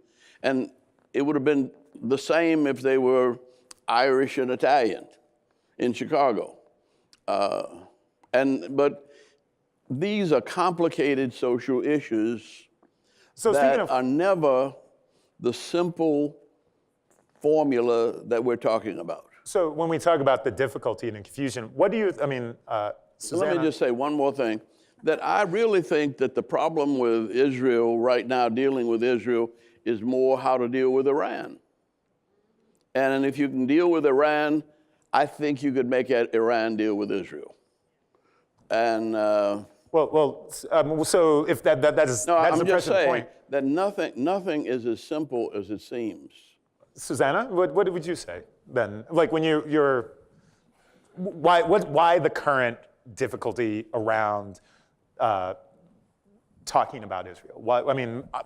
And it would have been the same if they were Irish and Italian in Chicago. But these are complicated social issues that are never the simple formula that we're talking about. So when we talk about the difficulty and confusion, what do you, Susannah? Let me just say one more thing, that I really think that the problem with Israel right now, dealing with Israel, is more how to deal with Iran. And if you can deal with Iran, I think you could make Iran deal with Israel. And so if that's I'm the just present saying point. that nothing is as simple as it seems. Susannah, what would you say then? Like when why the current difficulty around talking about Israel? Why,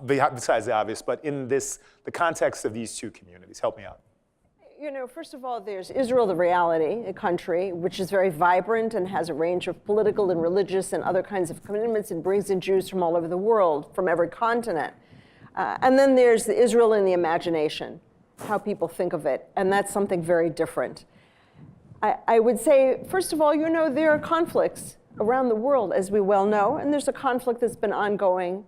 besides the obvious, but in the context of these two communities, help me out. First of all, there's Israel, the reality, a country which is very vibrant and has a range of political and religious and other kinds of commitments and brings in Jews from all over the world, from every continent. And then there's the Israel in the imagination, how people think of it, and that's something very different. I would say, first of all, there are conflicts around the world, as we well know, and there's a conflict that's been ongoing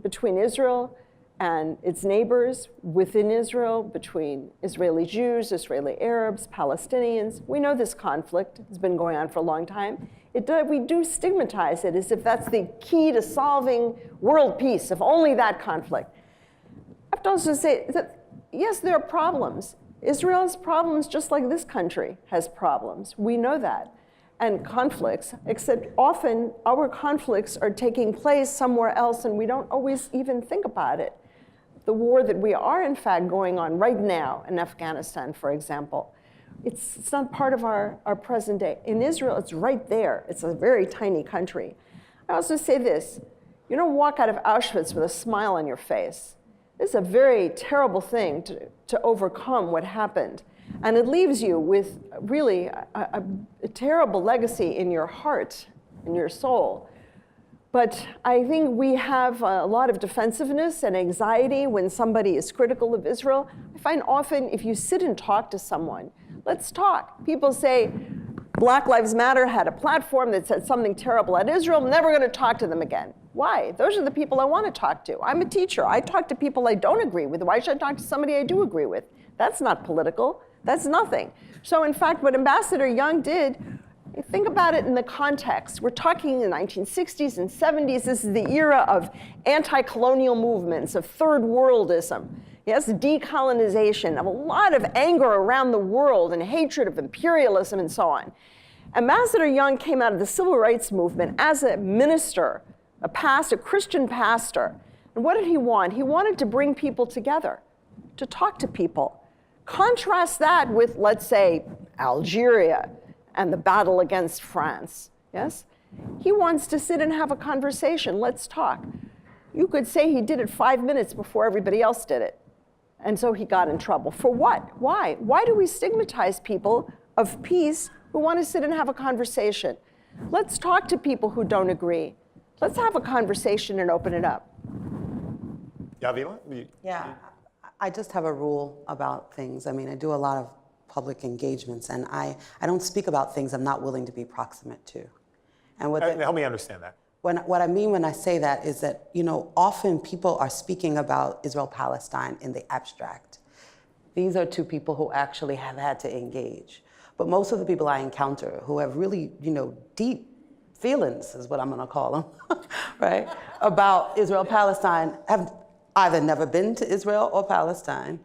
between Israel and its neighbors, within Israel, between Israeli Jews, Israeli Arabs, Palestinians. We know this conflict has been going on for a long time. We do stigmatize it as if that's the key to solving world peace, if only that conflict. I have to also say that, yes, there are problems. Israel has problems just like this country has problems. We know that. And conflicts, except often our conflicts are taking place somewhere else and we don't always even think about it. The war that we are in fact going on right now in Afghanistan, for example, it's not part of our present day. In Israel, it's right there. It's a very tiny country. I also say this, you don't walk out of Auschwitz with a smile on your face. It's a very terrible thing to overcome what happened. And it leaves you with really a terrible legacy in your heart, in your soul. But I think we have a lot of defensiveness and anxiety when somebody is critical of Israel. I find often if you sit and talk to someone, let's talk. People say, Black Lives Matter had a platform that said something terrible at Israel, I'm never gonna talk to them again. Why? Those are the people I wanna talk to. I'm a teacher, I talk to people I don't agree with. Why should I talk to somebody I do agree with? That's not political, that's nothing. So in fact, what Ambassador Young did, think about it in the context. We're talking in the 1960s and 70s. This is the era of anti-colonial movements, of third worldism. Yes, decolonization, of a lot of anger around the world and hatred of imperialism and so on. Ambassador Young came out of the civil rights movement as a minister, a Christian pastor. And what did he want? He wanted to bring people together, to talk to people. Contrast that with, let's say, Algeria and the battle against France, yes? He wants to sit and have a conversation, let's talk. You could say he did it 5 minutes before everybody else did it. And so he got in trouble. For what? Why? Why do we stigmatize people of peace who want to sit and have a conversation? Let's talk to people who don't agree. Let's have a conversation and open it up. Yavilah? Yeah, I just have a rule about things. I do a lot of public engagements, and I don't speak about things I'm not willing to be proximate to. And help me understand that. What I mean when I say that is that, often people are speaking about Israel-Palestine in the abstract. These are two people who actually have had to engage. But most of the people I encounter who have really, deep feelings, is what I'm gonna call them, right, about Israel-Palestine have either never been to Israel or Palestine,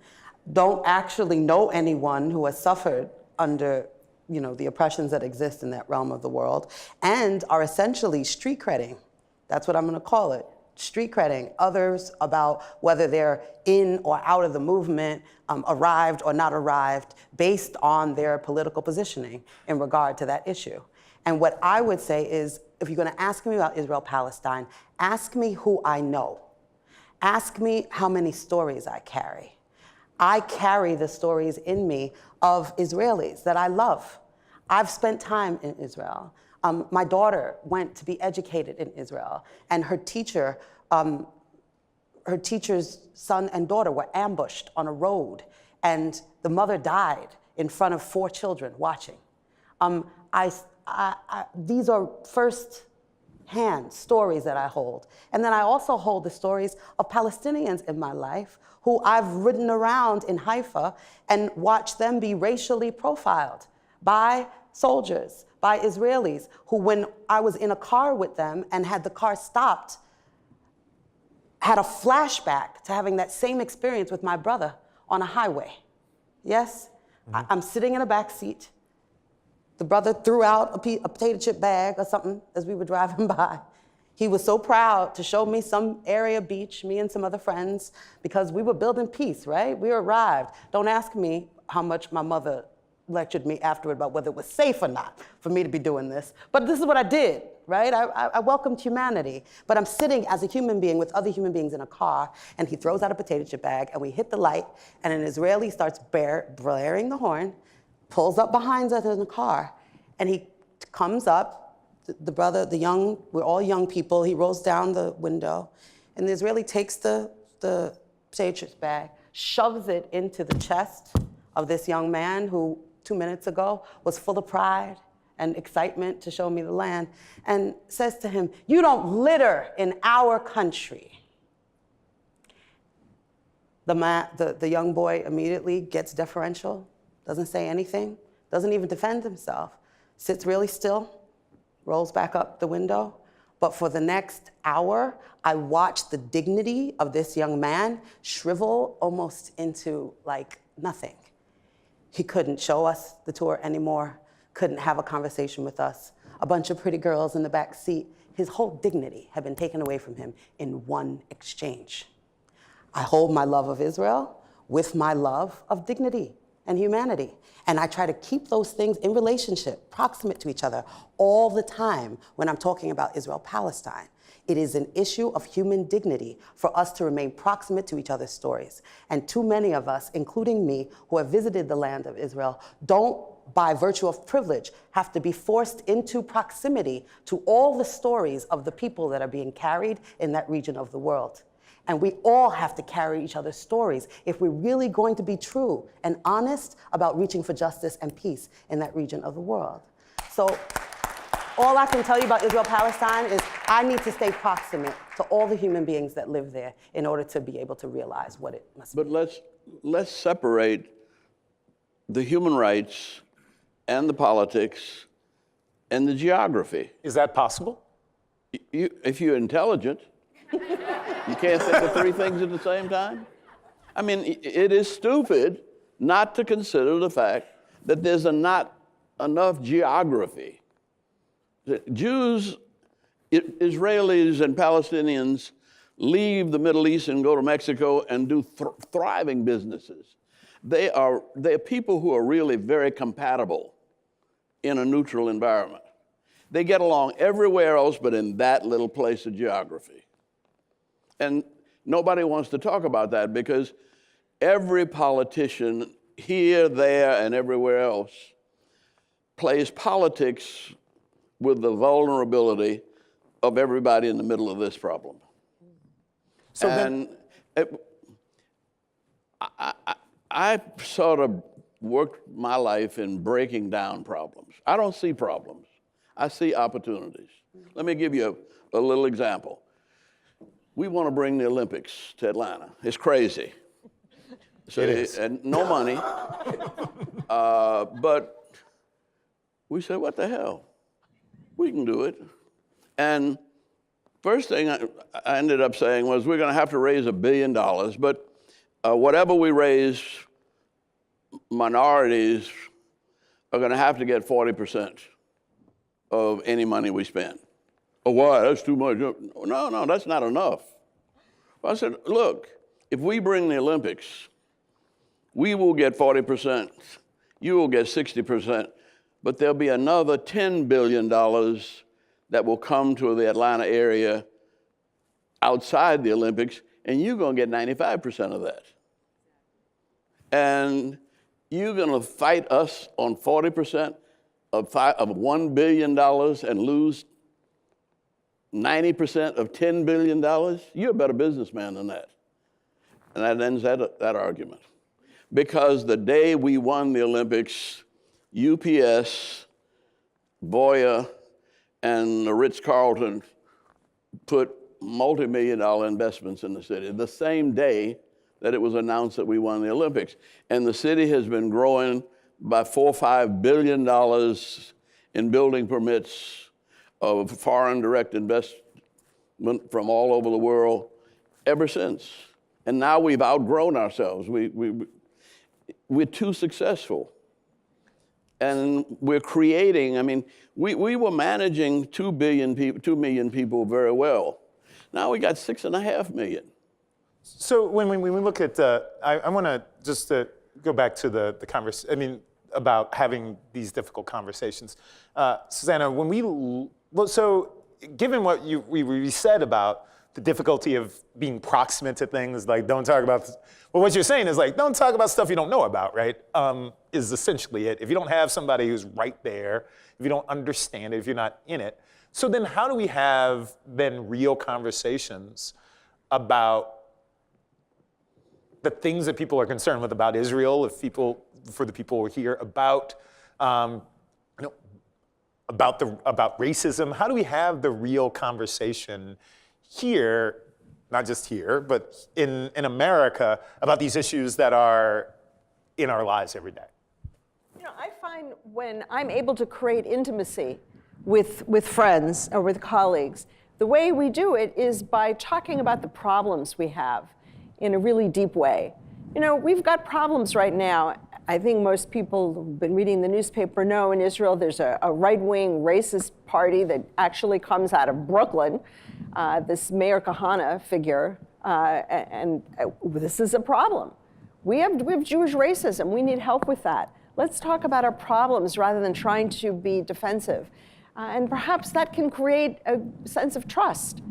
don't actually know anyone who has suffered under the oppressions that exist in that realm of the world, and are essentially street creding That's what I'm going to call it. Street creding others about whether they're in or out of the movement, arrived or not arrived, based on their political positioning in regard to that issue. And what I would say is, if you're going to ask me about Israel-Palestine, ask me who I know. Ask me how many stories I carry. I carry the stories in me of Israelis that I love. I've spent time in Israel. My daughter went to be educated in Israel, and her teacher's son and daughter were ambushed on a road, and the mother died in front of 4 children watching. These are first-hand stories that I hold. And then I also hold the stories of Palestinians in my life who I've ridden around in Haifa and watched them be racially profiled by soldiers, by Israelis, who, when I was in a car with them and had the car stopped, had a flashback to having that same experience with my brother on a highway. Yes? Mm-hmm. I'm sitting in a back seat. The brother threw out a potato chip bag or something as we were driving by. He was so proud to show me some area beach, me and some other friends, because we were building peace, right? We arrived. Don't ask me how much my mother lectured me afterward about whether it was safe or not for me to be doing this. But this is what I did, right? I welcomed humanity. But I'm sitting as a human being with other human beings in a car, and he throws out a potato chip bag, and we hit the light, and an Israeli starts blaring the horn, pulls up behind us in the car, and he comes up, the brother, we're all young people, he rolls down the window, and the Israeli takes the potato chips bag, shoves it into the chest of this young man who 2 minutes ago was full of pride and excitement to show me the land, and says to him, "You don't litter in our country." The young boy immediately gets deferential, doesn't say anything, doesn't even defend himself, sits really still, rolls back up the window. But for the next hour, I watched the dignity of this young man shrivel almost into like nothing. He couldn't show us the tour anymore, couldn't have a conversation with us. A bunch of pretty girls in the back seat. His whole dignity had been taken away from him in one exchange. I hold my love of Israel with my love of dignity and humanity. And I try to keep those things in relationship, proximate to each other all the time when I'm talking about Israel-Palestine. It is an issue of human dignity for us to remain proximate to each other's stories. And too many of us, including me, who have visited the land of Israel, don't, by virtue of privilege, have to be forced into proximity to all the stories of the people that are being carried in that region of the world. And we all have to carry each other's stories if we're really going to be true and honest about reaching for justice and peace in that region of the world. So all I can tell you about Israel-Palestine is I need to stay proximate to all the human beings that live there in order to be able to realize what it must be. But let's separate the human rights and the politics and the geography. Is that possible? If you're intelligent, you can't think of 3 things at the same time? I mean, it is stupid not to consider the fact that there's not enough geography. Jews, Israelis, and Palestinians leave the Middle East and go to Mexico and do thriving businesses. They're people who are really very compatible in a neutral environment. They get along everywhere else but in that little place of geography. And nobody wants to talk about that because every politician here, there, and everywhere else plays politics with the vulnerability of everybody in the middle of this problem. So I sort of worked my life in breaking down problems. I don't see problems. I see opportunities. Let me give you a little example. We want to bring the Olympics to Atlanta. It's crazy. So it is. And no money. But we said, what the hell? We can do it. And first thing I ended up saying was, we're going to have to raise $1 billion, but whatever we raise, minorities are going to have to get 40% of any money we spend. Oh, why? That's too much. No, that's not enough. I said, look, if we bring the Olympics, we will get 40%. You will get 60%. But there'll be another $10 billion that will come to the Atlanta area outside the Olympics, and you're going to get 95% of that. And you're going to fight us on 40% of $1 billion and lose 90% of $10 billion? You're a better businessman than that. And that ends that argument. Because the day we won the Olympics, UPS, Voya, and the Ritz-Carlton put multi-million-dollar investments in the city, the same day that it was announced that we won the Olympics. And the city has been growing by $4 or $5 billion in building permits of foreign direct investment from all over the world ever since. And now we've outgrown ourselves. We're too successful. And we're creating, I mean, we were managing 2 million people very well. Now we got 6.5 million. So when we look at, I want to just go back to the conversation, I mean, about having these difficult conversations. Susannah, so given what we said about the difficulty of being proximate to things, like don't talk about, well, what you're saying is like, don't talk about stuff you don't know about, right? Is essentially it. If you don't have somebody who's right there, if you don't understand it, if you're not in it, so then how do we have then real conversations about the things that people are concerned with about Israel, for the people here, about about racism? How do we have the real conversation here, not just here, but in America, about these issues that are in our lives every day? You know, I find when I'm able to create intimacy with friends or with colleagues, the way we do it is by talking about the problems we have in a really deep way. You know, we've got problems right now. I think most people who've been reading the newspaper know in Israel there's a right-wing racist party that actually comes out of Brooklyn, this Mayor Kahana figure, and this is a problem. We have Jewish racism. We need help with that. Let's talk about our problems rather than trying to be defensive. And perhaps that can create a sense of trust.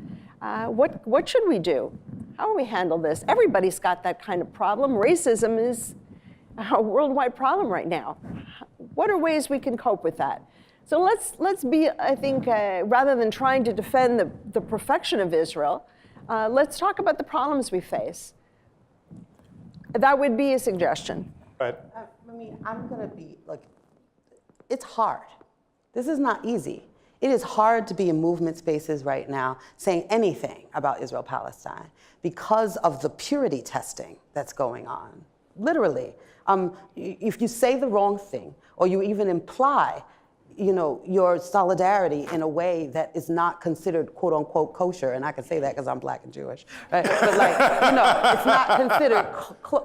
What should we do? How do we handle this? Everybody's got that kind of problem. Racism is a worldwide problem right now. What are ways we can cope with that? So let's be, I think, rather than trying to defend the perfection of Israel, let's talk about the problems we face. That would be a suggestion. Right. I mean, I'm gonna be like, it's hard. This is not easy. It is hard to be in movement spaces right now saying anything about Israel-Palestine because of the purity testing that's going on. Literally, if you say the wrong thing or you even imply, you know, your solidarity in a way that is not considered quote unquote kosher, and I can say that because I'm Black and Jewish, right? But like, you know, it's not considered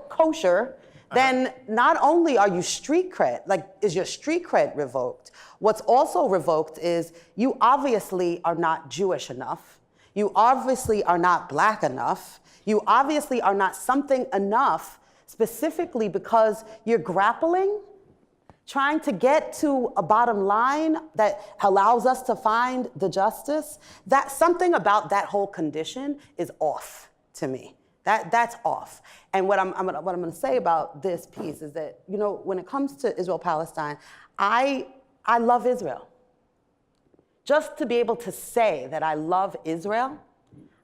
kosher, then not only are you street cred, like is your street cred revoked, what's also revoked is you obviously are not Jewish enough. You obviously are not Black enough. You obviously are not something enough specifically because you're grappling, trying to get to a bottom line that allows us to find the justice. That something about that whole condition is off to me. That's off. And what I'm gonna say about this piece is that, you know, when it comes to Israel-Palestine, I love Israel. Just to be able to say that I love Israel,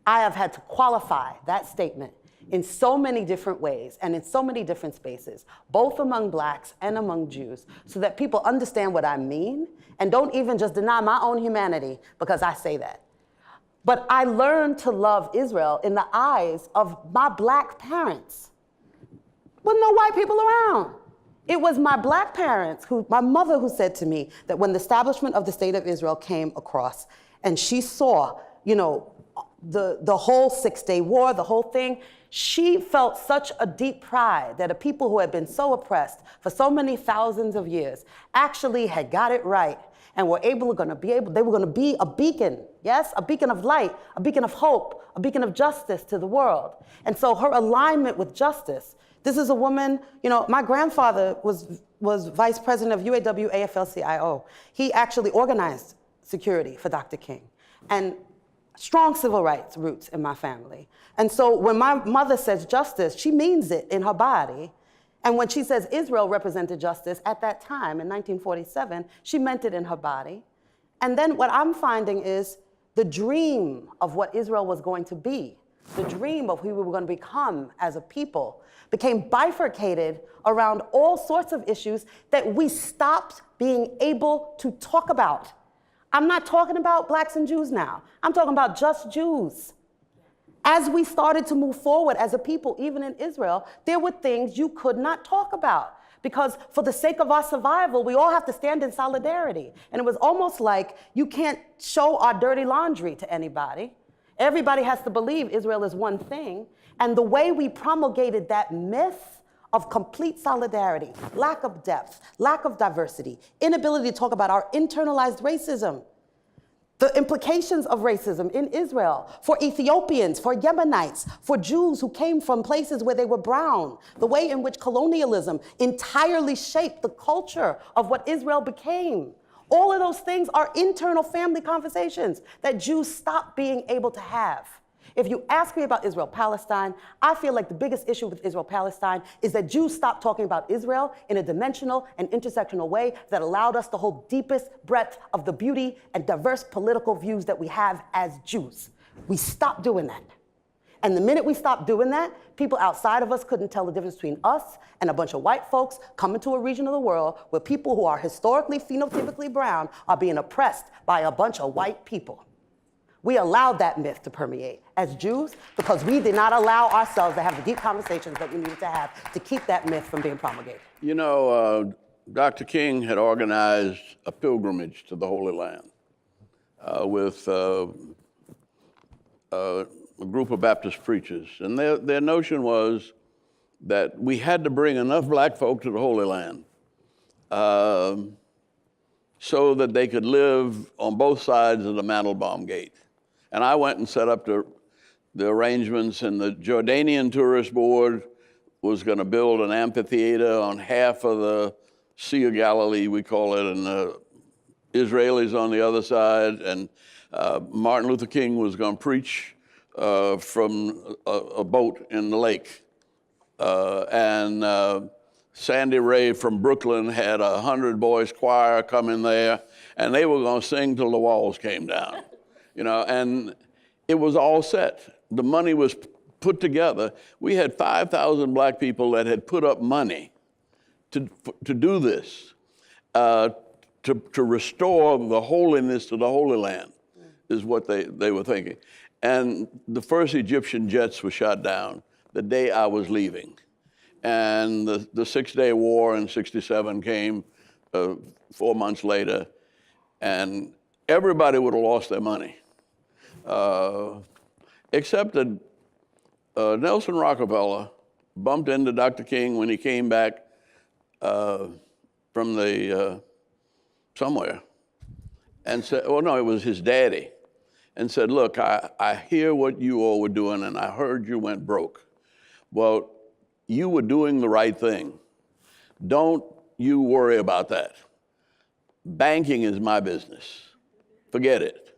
I have had to qualify that statement in so many different ways and in so many different spaces, both among Blacks and among Jews, so that people understand what I mean and don't even just deny my own humanity because I say that. But I learned to love Israel in the eyes of my Black parents. With no white people around. It was my Black parents, my mother who said to me that when the establishment of the State of Israel came across and she saw, you know, the whole Six-Day War, the whole thing, she felt such a deep pride that a people who had been so oppressed for so many thousands of years actually had got it right and were they were going to be a beacon, yes? A beacon of light, a beacon of hope, a beacon of justice to the world. And so her alignment with justice, this is a woman, my grandfather was vice president of UAW AFL-CIO. He actually organized security for Dr. King. And strong civil rights roots in my family. And so when my mother says justice, she means it in her body. And when she says Israel represented justice at that time in 1947, she meant it in her body. And then what I'm finding is the dream of what Israel was going to be, the dream of who we were going to become as a people, became bifurcated around all sorts of issues that we stopped being able to talk about. I'm not talking about blacks and Jews now. I'm talking about just Jews. As we started to move forward as a people, even in Israel, there were things you could not talk about because for the sake of our survival, we all have to stand in solidarity. And it was almost like you can't show our dirty laundry to anybody. Everybody has to believe Israel is one thing. And the way we promulgated that myth of complete solidarity, lack of depth, lack of diversity, inability to talk about our internalized racism, the implications of racism in Israel for Ethiopians, for Yemenites, for Jews who came from places where they were brown, the way in which colonialism entirely shaped the culture of what Israel became. All of those things are internal family conversations that Jews stopped being able to have. If you ask me about Israel-Palestine, I feel like the biggest issue with Israel-Palestine is that Jews stopped talking about Israel in a dimensional and intersectional way that allowed us to hold deepest breadth of the beauty and diverse political views that we have as Jews. We stopped doing that. And the minute we stopped doing that, people outside of us couldn't tell the difference between us and a bunch of white folks coming to a region of the world where people who are historically phenotypically brown are being oppressed by a bunch of white people. We allowed that myth to permeate as Jews because we did not allow ourselves to have the deep conversations that we needed to have to keep that myth from being promulgated. Dr. King had organized a pilgrimage to the Holy Land with a group of Baptist preachers. And their notion was that we had to bring enough black folk to the Holy Land so that they could live on both sides of the Mandelbaum Gate. And I went and set up the arrangements, and the Jordanian Tourist Board was going to build an amphitheater on half of the Sea of Galilee, we call it, and the Israelis on the other side. And Martin Luther King was going to preach from a boat in the lake. And Sandy Ray from Brooklyn had 100 boys choir come in there, and they were going to sing till the walls came down. And it was all set. The money was put together. We had 5,000 black people that had put up money to do this, to restore the holiness to the Holy Land, is what they were thinking. And the first Egyptian jets were shot down the day I was leaving. And the Six-Day War in '67 came 4 months later, and everybody would have lost their money, except that Nelson Rockefeller bumped into Dr. King when he came back from somewhere, and said, oh no, it was his daddy, and said, look, I hear what you all were doing, and I heard you went broke. Well, you were doing the right thing. Don't you worry about that. Banking is my business. Forget it.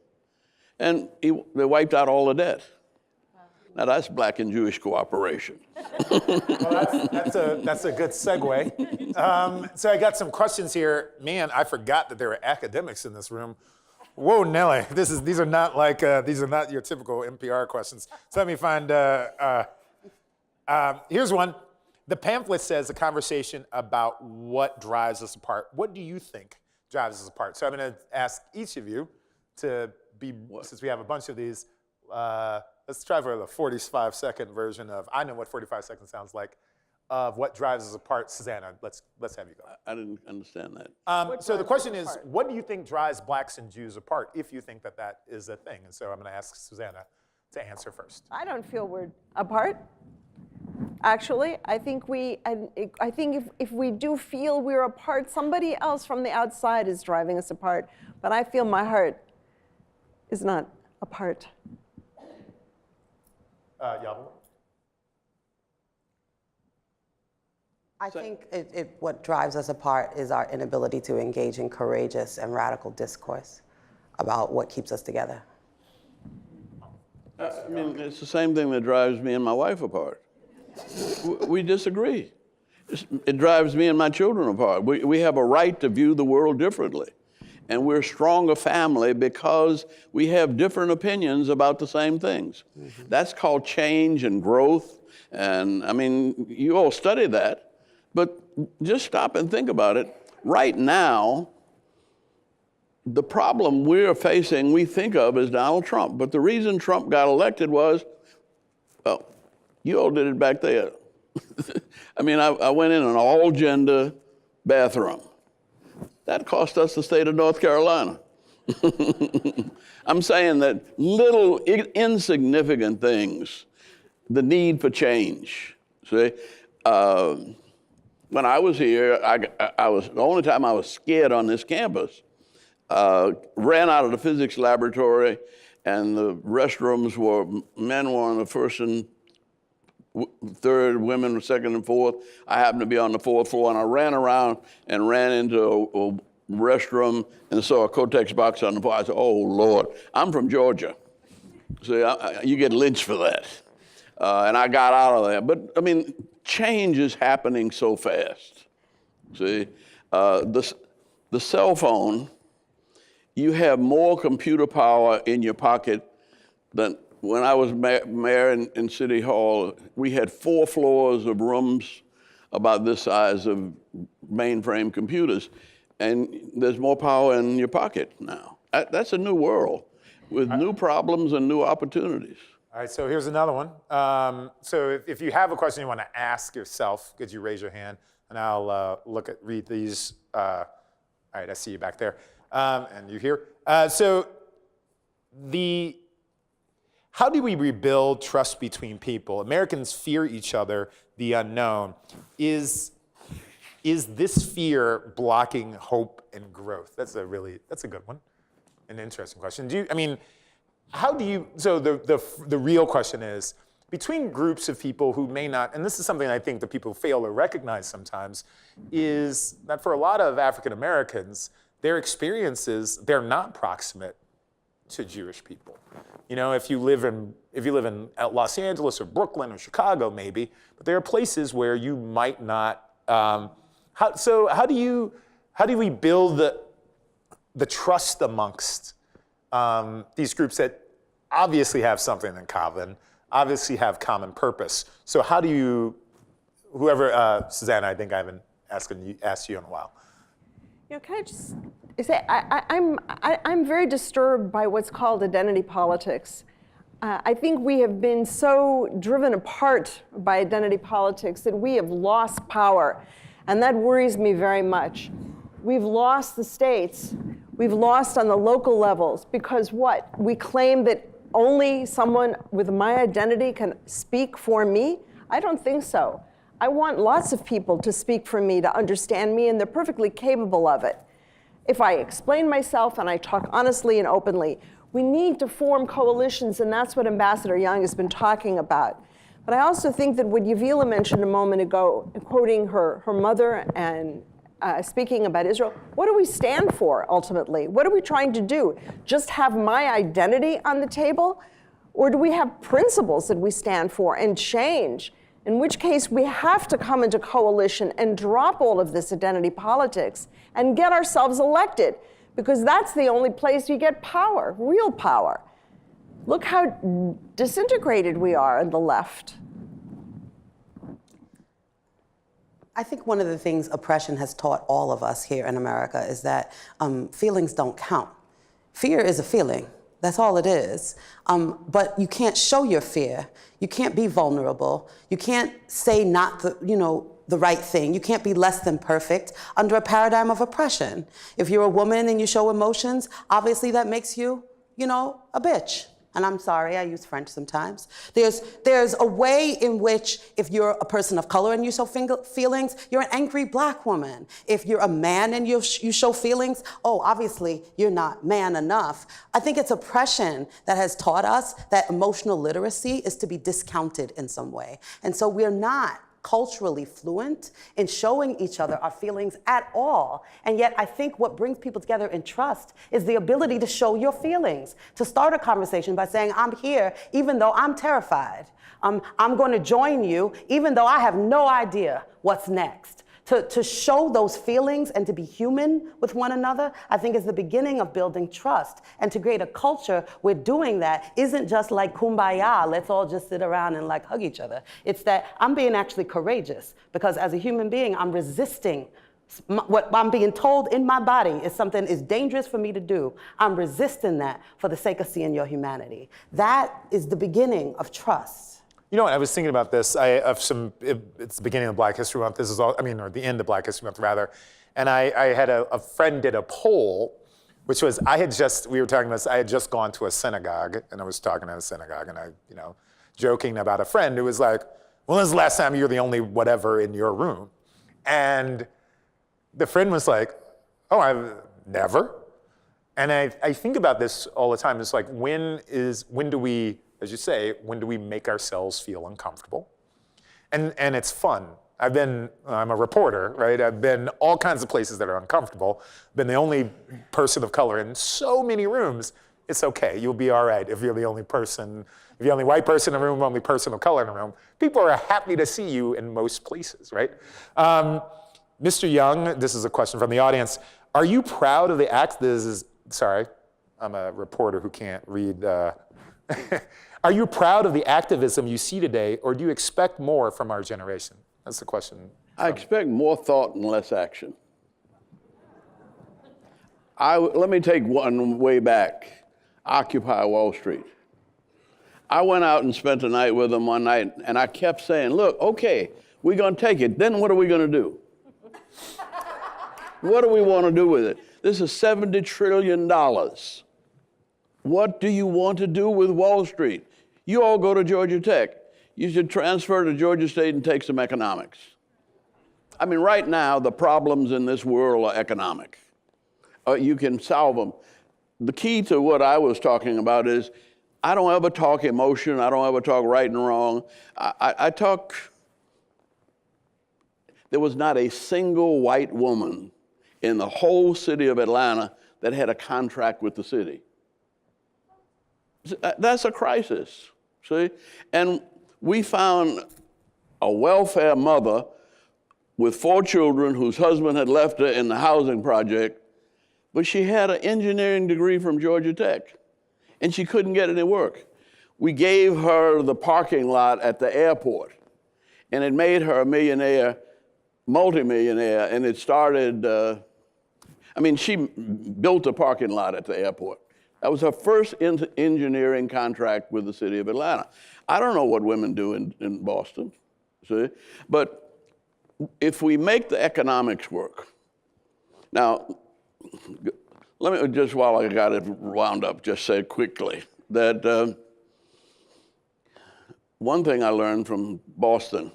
And they wiped out all the debt. Now that's black and Jewish cooperation. Well, that's a good segue. So I got some questions here. Man, I forgot that there were academics in this room. Whoa, Nelly, these are not your typical NPR questions. So let me find. Here's one. The pamphlet says a conversation about what drives us apart. What do you think drives us apart? So I'm going to ask each of you to be, since we have a bunch of these, let's try for the 45-second version of, I know what 45 seconds sounds like, of what drives us apart. Susannah, let's have you go. I didn't understand that. So the question is, what do you think drives blacks and Jews apart, if you think that is a thing? And so I'm going to ask Susannah to answer first. I don't feel we're apart. Actually, I think if we do feel we're apart, somebody else from the outside is driving us apart. but I feel my heart is not apart. Yavilah? I think what drives us apart is our inability to engage in courageous and radical discourse about what keeps us together. I mean, it's the same thing that drives me and my wife apart. We disagree. It drives me and my children apart. We have a right to view the world differently. And we're a stronger family because we have different opinions about the same things. Mm-hmm. That's called change and growth. And I mean, you all study that. But just stop and think about it. Right now, the problem we're facing, we think of as Donald Trump. But the reason Trump got elected was, well, you all did it back there. I mean, I went in an all-gender bathroom. That cost us the state of North Carolina. I'm saying that little insignificant things, the need for change, see? When I was here, I was the only time I was scared on this campus. Ran out of the physics laboratory, and the restrooms men were on the first and third, women were second and fourth. I happened to be on the fourth floor, and I ran around and ran into a restroom and saw a Kotex box on the floor. I said, "Oh Lord, I'm from Georgia, so you get lynched for that." And I got out of there. But I mean, change is happening so fast. See, the cell phone, you have more computer power in your pocket than when I was mayor in City Hall. We had 4 floors of rooms about this size of mainframe computers. And there's more power in your pocket now. That's a new world with new problems and new opportunities. All right, so here's another one. So if you have a question you want to ask yourself, could you raise your hand? And I'll read these. All right, I see you back there. And you here. How do we rebuild trust between people? Americans fear each other, the unknown. Is this fear blocking hope and growth? That's a good one, an interesting question. So the real question is, between groups of people who may not, and this is something I think that people fail to recognize sometimes, is that for a lot of African Americans, their experiences, they're not proximate to Jewish people. You know, if you live in Los Angeles or Brooklyn or Chicago maybe, but there are places where you might not. How do we build the trust amongst these groups that obviously have something in common, obviously have common purpose? So how do you, Susannah, I think I haven't asked you in a while. You know, can I just say, I'm very disturbed by what's called identity politics. I think we have been so driven apart by identity politics that we have lost power, and that worries me very much. We've lost the states. We've lost on the local levels because what? We claim that only someone with my identity can speak for me? I don't think so. I want lots of people to speak for me, to understand me, and they're perfectly capable of it. If I explain myself and I talk honestly and openly, we need to form coalitions, and that's what Ambassador Young has been talking about. But I also think that what Yavilah mentioned a moment ago, quoting her mother and speaking about Israel, what do we stand for ultimately? What are we trying to do? Just have my identity on the table? Or do we have principles that we stand for and change? In which case we have to come into coalition and drop all of this identity politics and get ourselves elected, because that's the only place you get power, real power. Look how disintegrated we are on the left. I think one of the things oppression has taught all of us here in America is that feelings don't count. Fear is a feeling. That's all it is. But you can't show your fear. You can't be vulnerable. You can't say not the right thing. You can't be less than perfect under a paradigm of oppression. If you're a woman and you show emotions, obviously that makes you, a bitch. and I'm sorry, I use French sometimes. There's a way in which if you're a person of color and you show feelings, you're an angry black woman. If you're a man and you show feelings, oh, obviously you're not man enough. I think it's oppression that has taught us that emotional literacy is to be discounted in some way. And so we're not culturally fluent in showing each other our feelings at all. And yet I think what brings people together in trust is the ability to show your feelings, to start a conversation by saying, I'm here even though I'm terrified. I'm going to join you even though I have no idea what's next. To show those feelings and to be human with one another, I think is the beginning of building trust. And to create a culture where doing that isn't just like kumbaya, let's all just sit around and like hug each other. It's that I'm being actually courageous because as a human being, I'm resisting what I'm being told in my body is something is dangerous for me to do. I'm resisting that for the sake of seeing your humanity. That is the beginning of trust. You know what, I was thinking about this. It's the beginning of Black History Month. This is all, or the end of Black History Month, rather. And I had a friend did a poll, which was, I had just gone to a synagogue, and I was talking at a synagogue, and I, joking about a friend who was like, well, when's the last time you were the only whatever in your room? And the friend was like, oh, I've never. And I think about this all the time. It's like, when do we, as you say, when do we make ourselves feel uncomfortable? And it's fun. I'm a reporter, right? I've been all kinds of places that are uncomfortable. Been the only person of color in so many rooms. It's okay, you'll be all right if you're the only person, if you're the only white person in the room, only person of color in the room. People are happy to see you in most places, right? Mr. Young, this is a question from the audience. Are you proud of the sorry, I'm a reporter who can't read. Are you proud of the activism you see today, or do you expect more from our generation? That's the question. I expect more thought and less action. Let me take one way back, Occupy Wall Street. I went out and spent the night with them one night, and I kept saying, look, okay, we're going to take it. Then what are we going to do? What do we want to do with it? This is $70 trillion. What do you want to do with Wall Street? You all go to Georgia Tech. You should transfer to Georgia State and take some economics. I mean, right now, the problems in this world are economic. You can solve them. The key to what I was talking about is, I don't ever talk emotion. I don't ever talk right and wrong. I talk, there was not a single white woman in the whole city of Atlanta that had a contract with the city. That's a crisis, see? And we found a welfare mother with 4 children whose husband had left her in the housing project, but she had an engineering degree from Georgia Tech, and she couldn't get any work. We gave her the parking lot at the airport, and it made her a millionaire, multimillionaire, and it started, she built a parking lot at the airport. That was her first engineering contract with the city of Atlanta. I don't know what women do in Boston, see? But if we make the economics work, now, let me just, while I got it wound up, just say quickly that one thing I learned from Boston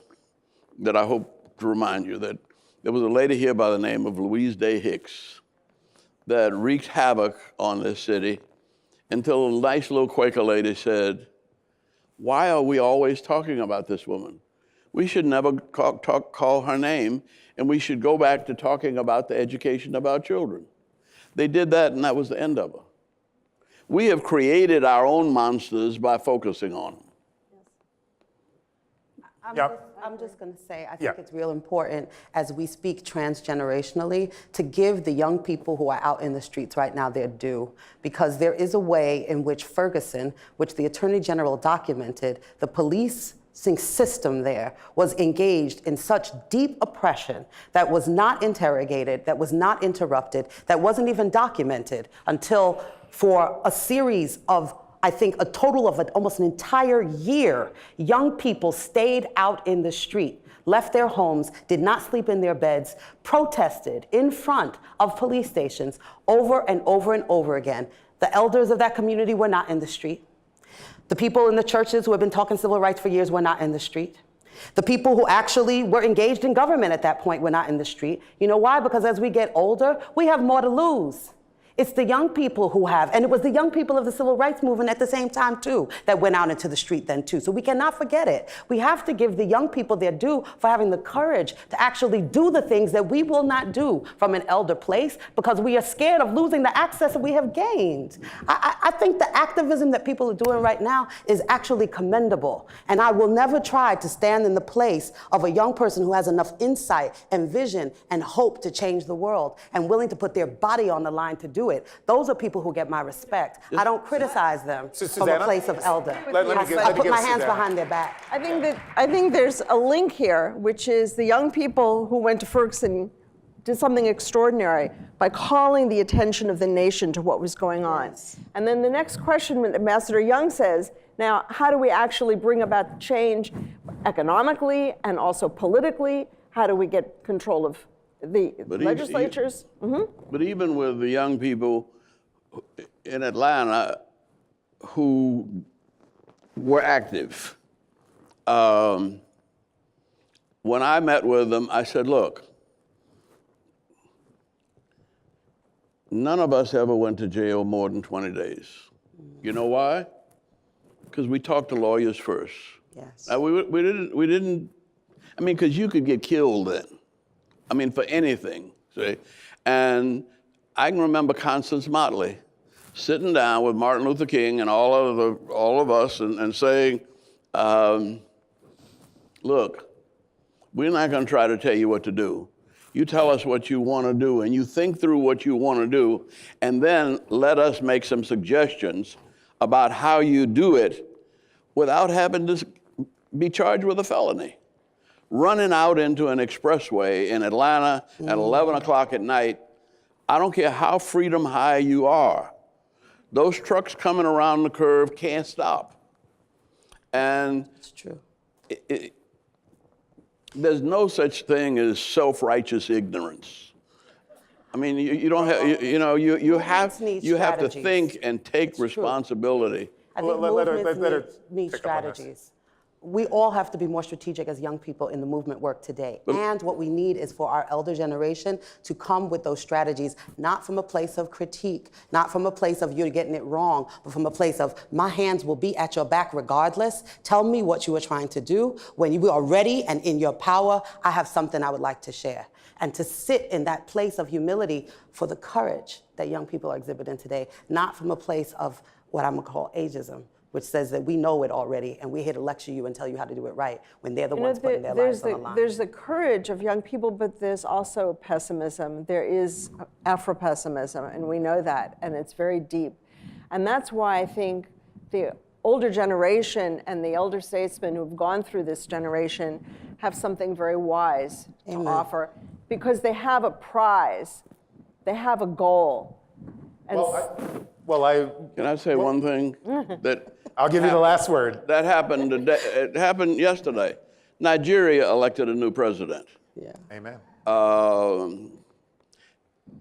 that I hope to remind you, that there was a lady here by the name of Louise Day Hicks that wreaked havoc on this city until a nice little Quaker lady said, why are we always talking about this woman? We should never call her name, and we should go back to talking about the education of our children. They did that, and that was the end of her. We have created our own monsters by focusing on them. I'm just going to say, I think it's real important as we speak transgenerationally to give the young people who are out in the streets right now their due, because there is a way in which Ferguson, which the Attorney General documented, the policing system there was engaged in such deep oppression that was not interrogated, that was not interrupted, that wasn't even documented until for a series of, I think, a total of almost an entire year, young people stayed out in the street, left their homes, did not sleep in their beds, protested in front of police stations over and over and over again. The elders of that community were not in the street. The people in the churches who have been talking civil rights for years were not in the street. The people who actually were engaged in government at that point were not in the street. You know why? Because as we get older, we have more to lose. It's the young people who have, and it was the young people of the civil rights movement at the same time too, that went out into the street then too. So we cannot forget it. We have to give the young people their due for having the courage to actually do the things that we will not do from an elder place because we are scared of losing the access that we have gained. I think the activism that people are doing right now is actually commendable. And I will never try to stand in the place of a young person who has enough insight and vision and hope to change the world and willing to put their body on the line to do it. Those are people who get my respect. I don't criticize them from a place of elder. I put my hands behind their back. I think there's a link here, which is the young people who went to Ferguson did something extraordinary by calling the attention of the nation to what was going on. Yes. And then the next question, Ambassador Young says, now, how do we actually bring about change economically and also politically? How do we get control of the legislatures? But even with the young people in Atlanta who were active, when I met with them, I said, look, none of us ever went to jail more than 20 days. You know why? Because we talked to lawyers first. Yes. Now, we didn't, I mean, because you could get killed then. I mean, for anything, see? And I can remember Constance Motley sitting down with Martin Luther King and all of us and saying, look, we're not going to try to tell you what to do. You tell us what you want to do, and you think through what you want to do, and then let us make some suggestions about how you do it without having to be charged with a felony. Running out into an expressway in Atlanta at 11 o'clock at night, I don't care how freedom high you are, those trucks coming around the curve can't stop. And it's true. There's no such thing as self-righteous ignorance. I mean, you don't have, you have to think and take responsibility. I think movements need strategies. We all have to be more strategic as young people in the movement work today. And what we need is for our elder generation to come with those strategies, not from a place of critique, not from a place of you're getting it wrong, but from a place of my hands will be at your back regardless. Tell me what you are trying to do. When you are ready and in your power, I have something I would like to share. And to sit in that place of humility for the courage that young people are exhibiting today, not from a place of what I'm gonna call ageism, which says that we know it already and we're here to lecture you and tell you how to do it right when they're the ones putting their lives on the line. There's the courage of young people, but there's also pessimism. There is Afro-pessimism, and we know that, and it's very deep. And that's why I think the older generation and the elder statesmen who've gone through this generation have something very wise to offer, because they have a prize, they have a goal. And can I say one thing? That I'll give you the last word. That happened today. It happened yesterday. Nigeria elected a new president. Yeah. Amen.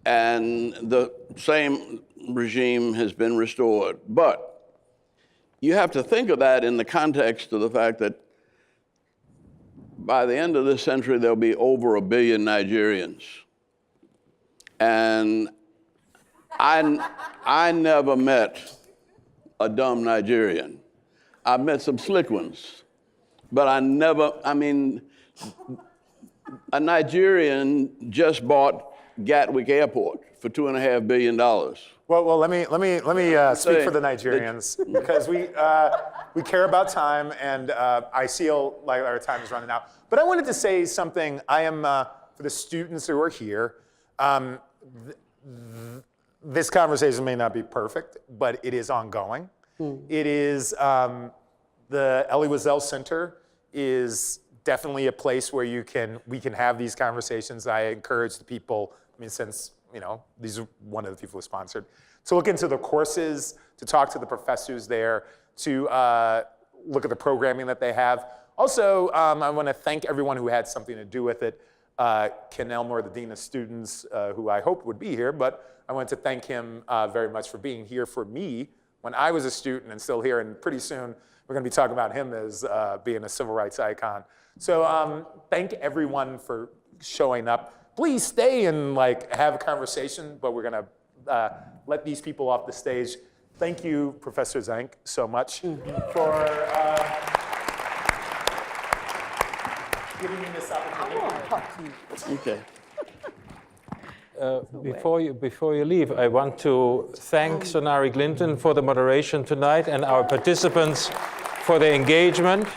And the same regime has been restored. But you have to think of that in the context of the fact that by the end of this century, there'll be over 1 billion Nigerians. And I never met a dumb Nigerian. I've met some slick ones, but a Nigerian just bought Gatwick Airport for $2.5 billion. Well, let me speak for the Nigerians, because we care about time, and I feel like our time is running out. But I wanted to say something. I am for the students who are here. This conversation may not be perfect, but it is ongoing. It is, the Elie Wiesel Center is definitely a place where we can have these conversations. I encourage the people, since, these are one of the people who sponsored, to look into the courses, to talk to the professors there, to look at the programming that they have. Also, I want to thank everyone who had something to do with it. Ken Elmore, the Dean of Students, who I hoped would be here, but I want to thank him very much for being here for me when I was a student and still here, and pretty soon we're going to be talking about him as being a civil rights icon. So thank everyone for showing up. Please stay and have a conversation, but we're going to let these people off the stage. Thank you, Professor Zhang, so much for giving me this opportunity. Okay. Before you leave, I want to thank Sonari Glinton for the moderation tonight and our participants for their engagement.